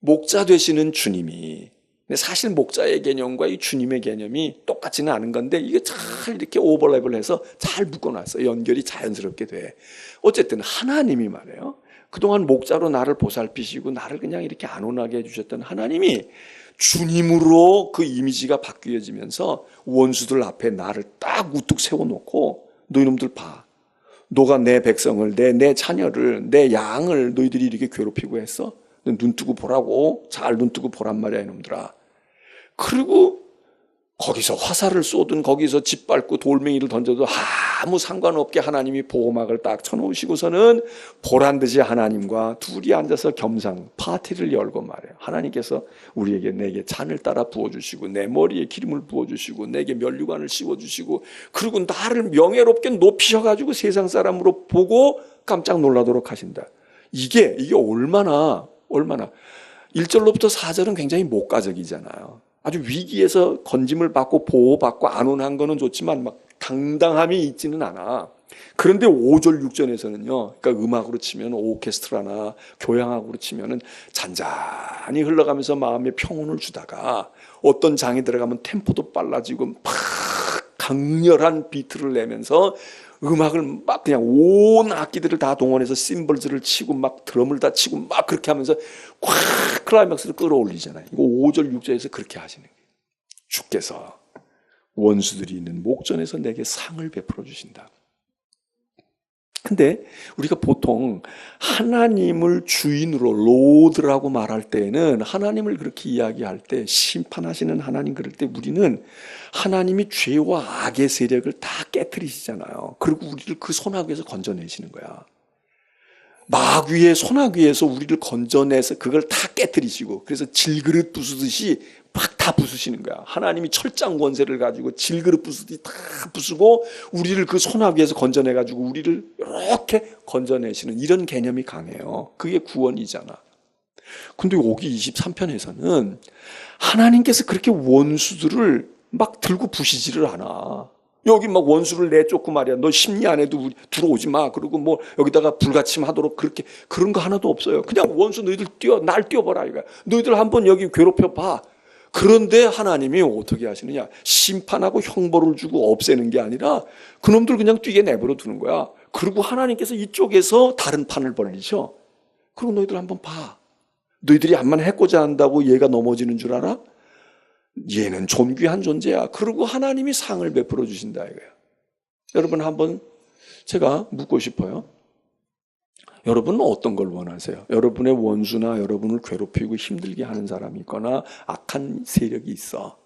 목자 되시는 주님이 사실 목자의 개념과 이 주님의 개념이 똑같지는 않은 건데 이게 잘 이렇게 오버랩을 해서 잘 묶어놨어요. 연결이 자연스럽게 돼. 어쨌든 하나님이 말해요. 그동안 목자로 나를 보살피시고 나를 그냥 이렇게 안온하게 해주셨던 하나님이 주님으로 그 이미지가 바뀌어지면서 원수들 앞에 나를 딱 우뚝 세워놓고 너희놈들 봐. 너가 내 백성을 내 자녀를 내 양을 너희들이 이렇게 괴롭히고 했어? 눈 뜨고 보라고. 잘 눈 뜨고 보란 말이야 이놈들아. 그리고 거기서 화살을 쏘든 거기서 짓밟고 돌멩이를 던져도 아무 상관없게 하나님이 보호막을 딱 쳐놓으시고서는 보란듯이 하나님과 둘이 앉아서 겸상 파티를 열고 말해요. 하나님께서 우리에게 내게 잔을 따라 부어주시고 내 머리에 기름을 부어주시고 내게 면류관을 씌워주시고 그리고 나를 명예롭게 높이셔가지고 세상 사람으로 보고 깜짝 놀라도록 하신다. 이게 얼마나 1절로부터 4절은 굉장히 목가적이잖아요. 아주 위기에서 건짐을 받고 보호받고 안온한 거는 좋지만 막 당당함이 있지는 않아. 그런데 5절 6절에서는요. 그러니까 음악으로 치면 오케스트라나 교향악으로 치면은 잔잔히 흘러가면서 마음에 평온을 주다가 어떤 장에 들어가면 템포도 빨라지고 막 강렬한 비트를 내면서 음악을 막 그냥 온 악기들을 다 동원해서 심벌즈를 치고 막 드럼을 다 치고 막 그렇게 하면서 콱 클라이막스를 끌어올리잖아요. 이거 5절 6절에서 그렇게 하시는 거예요. 주께서 원수들이 있는 목전에서 내게 상을 베풀어 주신다. 근데 우리가 보통 하나님을 주인으로 로드라고 말할 때에는 하나님을 그렇게 이야기할 때 심판하시는 하나님 그럴 때 우리는 하나님이 죄와 악의 세력을 다 깨트리시잖아요. 그리고 우리를 그 소나기에서 건져내시는 거야. 마귀의 소나기에서 우리를 건져내서 그걸 다 깨트리시고 그래서 질그릇 부수듯이 막 다 부수시는 거야. 하나님이 철장 권세를 가지고 질그릇 부수듯이 다 부수고 우리를 그 소나기에서 건져내가지고 우리를 이렇게 건져내시는 이런 개념이 강해요. 그게 구원이잖아. 근데 여기 23편에서는 하나님께서 그렇게 원수들을 막 들고 부시지를 않아. 여기 막 원수를 내쫓고 말이야. 너 심리 안에도 들어오지 마. 그리고 뭐 여기다가 불가침 하도록 그렇게 그런 거 하나도 없어요. 그냥 원수 너희들 날 뛰어봐라 이거야. 너희들 한번 여기 괴롭혀 봐. 그런데 하나님이 어떻게 하시느냐? 심판하고 형벌을 주고 없애는 게 아니라 그놈들 그냥 뛰게 내버려 두는 거야. 그리고 하나님께서 이쪽에서 다른 판을 벌리셔. 그리고 너희들 한번 봐. 너희들이 암만 해코자 한다고 얘가 넘어지는 줄 알아? 얘는 존귀한 존재야. 그리고 하나님이 상을 베풀어 주신다 이거야. 여러분 한번 제가 묻고 싶어요. 여러분은 어떤 걸 원하세요? 여러분의 원수나 여러분을 괴롭히고 힘들게 하는 사람이 있거나 악한 세력이 있어.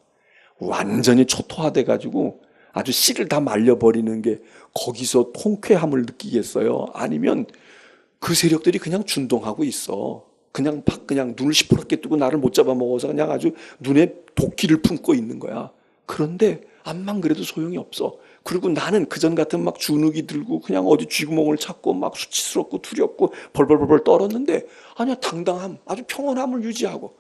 완전히 초토화돼 가지고 아주 씨를 다 말려버리는 게 거기서 통쾌함을 느끼겠어요? 아니면 그 세력들이 그냥 준동하고 있어. 그냥 그냥 눈을 시퍼렇게 뜨고 나를 못 잡아먹어서 그냥 아주 눈에 도끼를 품고 있는 거야. 그런데 암만 그래도 소용이 없어. 그리고 나는 그전 같은 막 주눅이 들고 그냥 어디 쥐구멍을 찾고 막 수치스럽고 두렵고 벌벌벌벌 떨었는데 아니야, 당당함, 아주 평온함을 유지하고.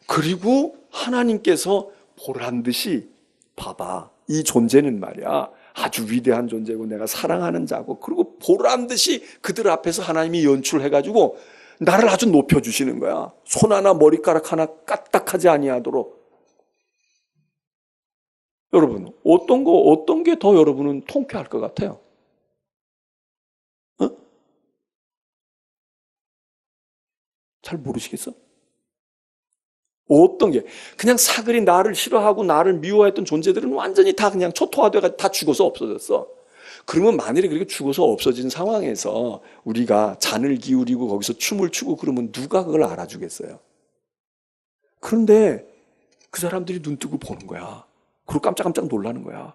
그리고 하나님께서 보란 듯이 봐봐, 이 존재는 말이야 아주 위대한 존재고 내가 사랑하는 자고, 그리고 보란 듯이 그들 앞에서 하나님이 연출해가지고 나를 아주 높여주시는 거야. 손 하나 머리카락 하나 까딱하지 아니하도록. 여러분, 어떤 게 더 여러분은 통쾌할 것 같아요? 어? 잘 모르시겠어? 어떤 게? 그냥 사글이 나를 싫어하고 나를 미워했던 존재들은 완전히 다 그냥 초토화돼가 다 죽어서 없어졌어. 그러면 만일에 그렇게 죽어서 없어진 상황에서 우리가 잔을 기울이고 거기서 춤을 추고 그러면 누가 그걸 알아주겠어요? 그런데 그 사람들이 눈 뜨고 보는 거야. 그리고 깜짝깜짝 놀라는 거야.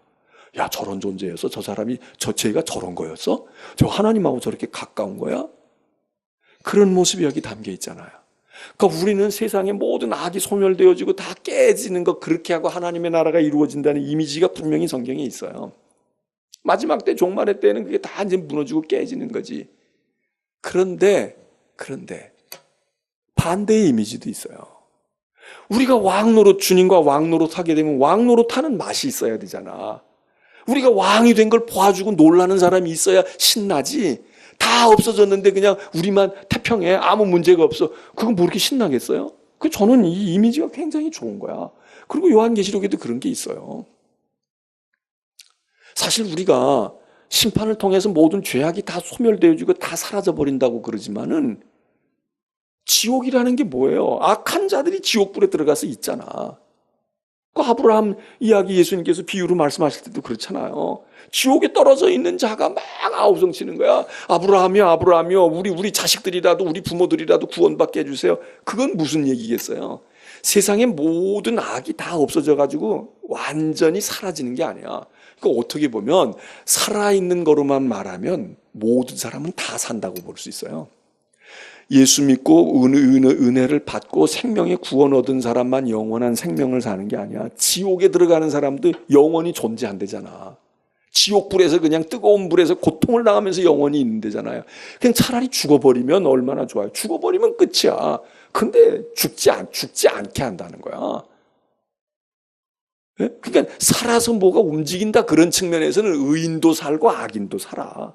야, 저런 존재였어? 저 사람이, 쟤가 저런 거였어? 저 하나님하고 저렇게 가까운 거야? 그런 모습이 여기 담겨 있잖아요. 그러니까 우리는 세상의 모든 악이 소멸되어지고 다 깨지는 것, 그렇게 하고 하나님의 나라가 이루어진다는 이미지가 분명히 성경에 있어요. 마지막 때, 종말의 때는 그게 다 이제 무너지고 깨지는 거지. 그런데 반대의 이미지도 있어요. 우리가 왕노릇, 주님과 왕노릇 하게 되면 왕노릇 하는 맛이 있어야 되잖아. 우리가 왕이 된 걸 봐주고 놀라는 사람이 있어야 신나지. 다 없어졌는데 그냥 우리만 태평해, 아무 문제가 없어. 그건 뭐 이렇게 신나겠어요? 저는 이 이미지가 굉장히 좋은 거야. 그리고 요한계시록에도 그런 게 있어요. 사실 우리가 심판을 통해서 모든 죄악이 다 소멸되어지고 다 사라져버린다고 그러지만은 지옥이라는 게 뭐예요? 악한 자들이 지옥불에 들어가서 있잖아. 그 아브라함 이야기 예수님께서 비유로 말씀하실 때도 그렇잖아요. 지옥에 떨어져 있는 자가 막 아우성 치는 거야. 아브라함이요, 아브라함이요. 우리 자식들이라도, 우리 부모들이라도 구원받게 해주세요. 그건 무슨 얘기겠어요? 세상의 모든 악이 다 없어져가지고 완전히 사라지는 게 아니야. 그러니까 어떻게 보면 살아있는 거로만 말하면 모든 사람은 다 산다고 볼 수 있어요. 예수 믿고 은혜를 받고 생명의 구원 얻은 사람만 영원한 생명을 사는 게 아니야. 지옥에 들어가는 사람도 영원히 존재한대잖아. 지옥불에서 그냥 뜨거운 불에서 고통을 당하면서 영원히 있는 데잖아요. 그냥 차라리 죽어버리면 얼마나 좋아요. 죽어버리면 끝이야. 근데 죽지 않게 한다는 거야. 그러니까 살아서 뭐가 움직인다, 그런 측면에서는 의인도 살고 악인도 살아.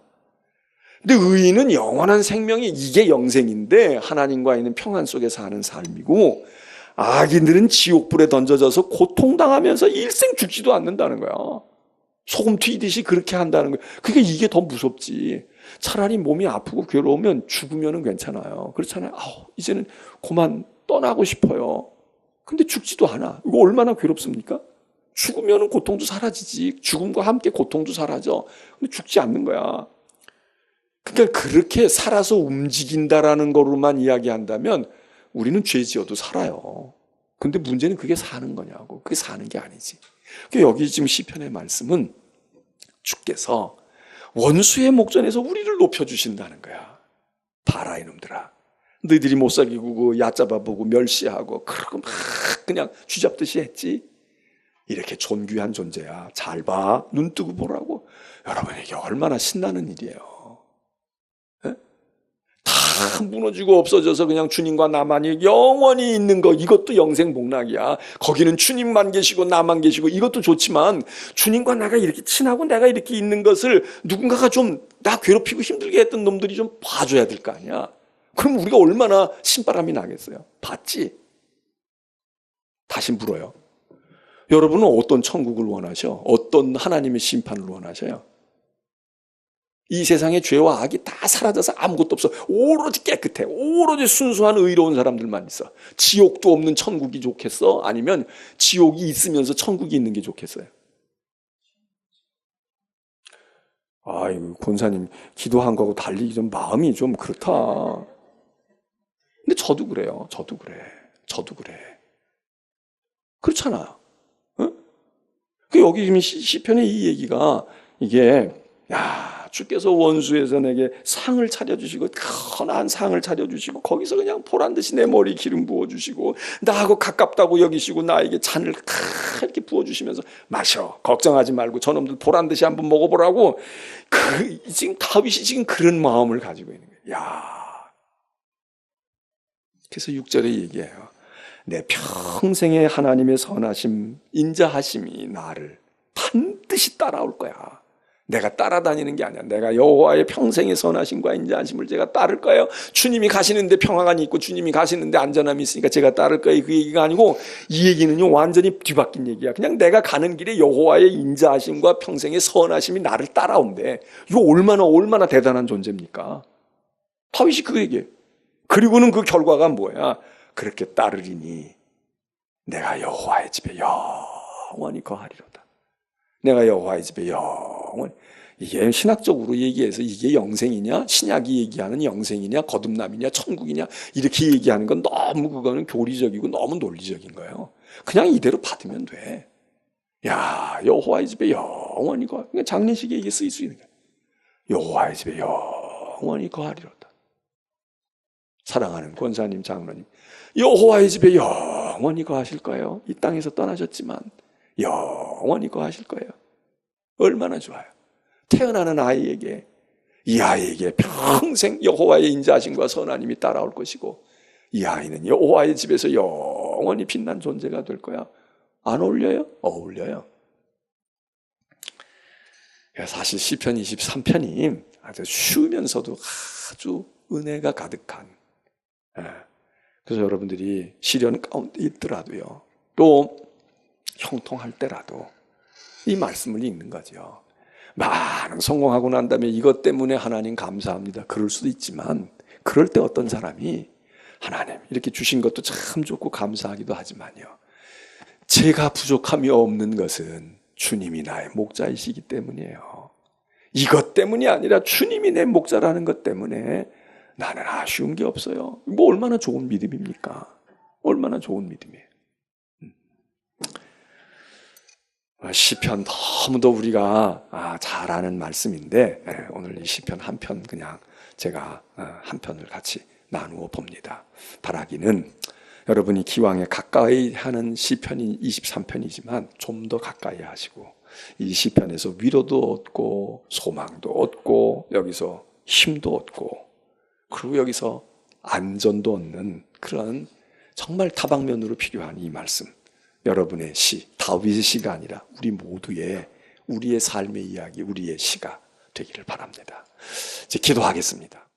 근데 의인은 영원한 생명이, 이게 영생인데 하나님과 있는 평안 속에 사는 삶이고, 악인들은 지옥불에 던져져서 고통당하면서 일생 죽지도 않는다는 거야. 소금 튀듯이 그렇게 한다는 거야. 그러니까 이게 더 무섭지. 차라리 몸이 아프고 괴로우면 죽으면 괜찮아요. 그렇잖아요. 이제는 그만 떠나고 싶어요. 근데 죽지도 않아. 이거 얼마나 괴롭습니까? 죽으면 고통도 사라지지. 죽음과 함께 고통도 사라져. 근데 죽지 않는 거야. 그러니까 그렇게 살아서 움직인다라는 거로만 이야기한다면 우리는 죄 지어도 살아요. 근데 문제는 그게 사는 거냐고. 그게 사는 게 아니지. 그러니까 여기 지금 시편의 말씀은 주께서 원수의 목전에서 우리를 높여주신다는 거야. 봐라 이놈들아. 너희들이 못 사귀고 얕잡아보고 멸시하고 그러고 막 그냥 쥐잡듯이 했지. 이렇게 존귀한 존재야. 잘 봐. 눈 뜨고 보라고. 여러분, 이게 얼마나 신나는 일이에요. 다 무너지고 없어져서 그냥 주님과 나만이 영원히 있는 거, 이것도 영생복락이야. 거기는 주님만 계시고 나만 계시고 이것도 좋지만 주님과 나가 이렇게 친하고 내가 이렇게 있는 것을 누군가가 좀 나 괴롭히고 힘들게 했던 놈들이 좀 봐줘야 될 거 아니야. 그럼 우리가 얼마나 신바람이 나겠어요. 봤지? 다시 물어요. 여러분은 어떤 천국을 원하셔? 어떤 하나님의 심판을 원하셔요? 이 세상의 죄와 악이 다 사라져서 아무것도 없어. 오로지 깨끗해. 오로지 순수한 의로운 사람들만 있어. 지옥도 없는 천국이 좋겠어? 아니면 지옥이 있으면서 천국이 있는 게 좋겠어요? 아이고, 권사님 기도한 거하고 달리 좀 마음이 좀 그렇다. 근데 저도 그래요. 저도 그래. 그렇잖아. 응? 여기 지금 시편의 이 얘기가 이게, 야, 주께서 원수에서 내게 상을 차려주시고 큰한 상을 차려주시고 거기서 그냥 보란듯이 내 머리 기름 부어주시고 나하고 가깝다고 여기시고 나에게 잔을 이렇게 부어주시면서 마셔, 걱정하지 말고 저놈들 보란듯이 한번 먹어보라고. 지금 다윗이 지금 그런 마음을 가지고 있는 거예요. 야, 그래서 6절에 얘기해요. 내 평생의 하나님의 선하심, 인자하심이 나를 반드시 따라올 거야. 내가 따라다니는 게 아니야. 내가 여호와의 평생의 선하심과 인자하심을 제가 따를 거예요. 주님이 가시는데 평화가 있고 주님이 가시는데 안전함이 있으니까 제가 따를 거예요. 그 얘기가 아니고 이 얘기는요 완전히 뒤바뀐 얘기야. 그냥 내가 가는 길에 여호와의 인자하심과 평생의 선하심이 나를 따라온대. 이거 얼마나 대단한 존재입니까? 다윗이 그 얘기예요. 그리고는 그 결과가 뭐야? 그렇게 따르리니 내가 여호와의 집에 영원히 거하리로다. 내가 여호와의 집에 영원히. 이게 신학적으로 얘기해서 이게 영생이냐, 신약이 얘기하는 영생이냐, 거듭남이냐, 천국이냐 이렇게 얘기하는 건 너무 그거는 교리적이고 너무 논리적인 거예요. 그냥 이대로 받으면 돼. 야, 여호와의 집에 영원히 거하. 그러니까 장례식에 이게 쓰일 수 있는 거야. 여호와의 집에 영원히 거하리로다. 사랑하는 권사님, 장로님, 여호와의 집에 영원히 거하실 거예요. 이 땅에서 떠나셨지만 영원히 거하실 거예요. 얼마나 좋아요. 태어나는 아이에게, 이 아이에게 평생 여호와의 인자하심과 선하심이 따라올 것이고 이 아이는 여호와의 집에서 영원히 빛난 존재가 될 거야. 안 어울려요? 어울려요. 사실 시편 23편이 아주 쉬우면서도 아주 은혜가 가득한, 그래서 여러분들이 시련 가운데 있더라도요, 또 형통할 때라도 이 말씀을 읽는 거죠. 많은 성공하고 난 다음에 이것 때문에 하나님 감사합니다. 그럴 수도 있지만 그럴 때 어떤 사람이 하나님 이렇게 주신 것도 참 좋고 감사하기도 하지만요, 제가 부족함이 없는 것은 주님이 나의 목자이시기 때문이에요. 이것 때문이 아니라 주님이 내 목자라는 것 때문에 나는 아쉬운 게 없어요. 뭐 얼마나 좋은 믿음입니까? 얼마나 좋은 믿음이에요. 시편 너무도 우리가 잘 아는 말씀인데 오늘 이 시편 한 편 그냥 제가 한 편을 같이 나누어 봅니다. 바라기는 여러분이 기왕에 가까이 하는 시편이 23편이지만 좀 더 가까이 하시고 이 시편에서 위로도 얻고 소망도 얻고 여기서 힘도 얻고 그리고 여기서 안전도 얻는 그런 정말 다방면으로 필요한 이 말씀, 여러분의 시, 다윗의 시가 아니라 우리 모두의, 우리의 삶의 이야기, 우리의 시가 되기를 바랍니다. 이제 기도하겠습니다.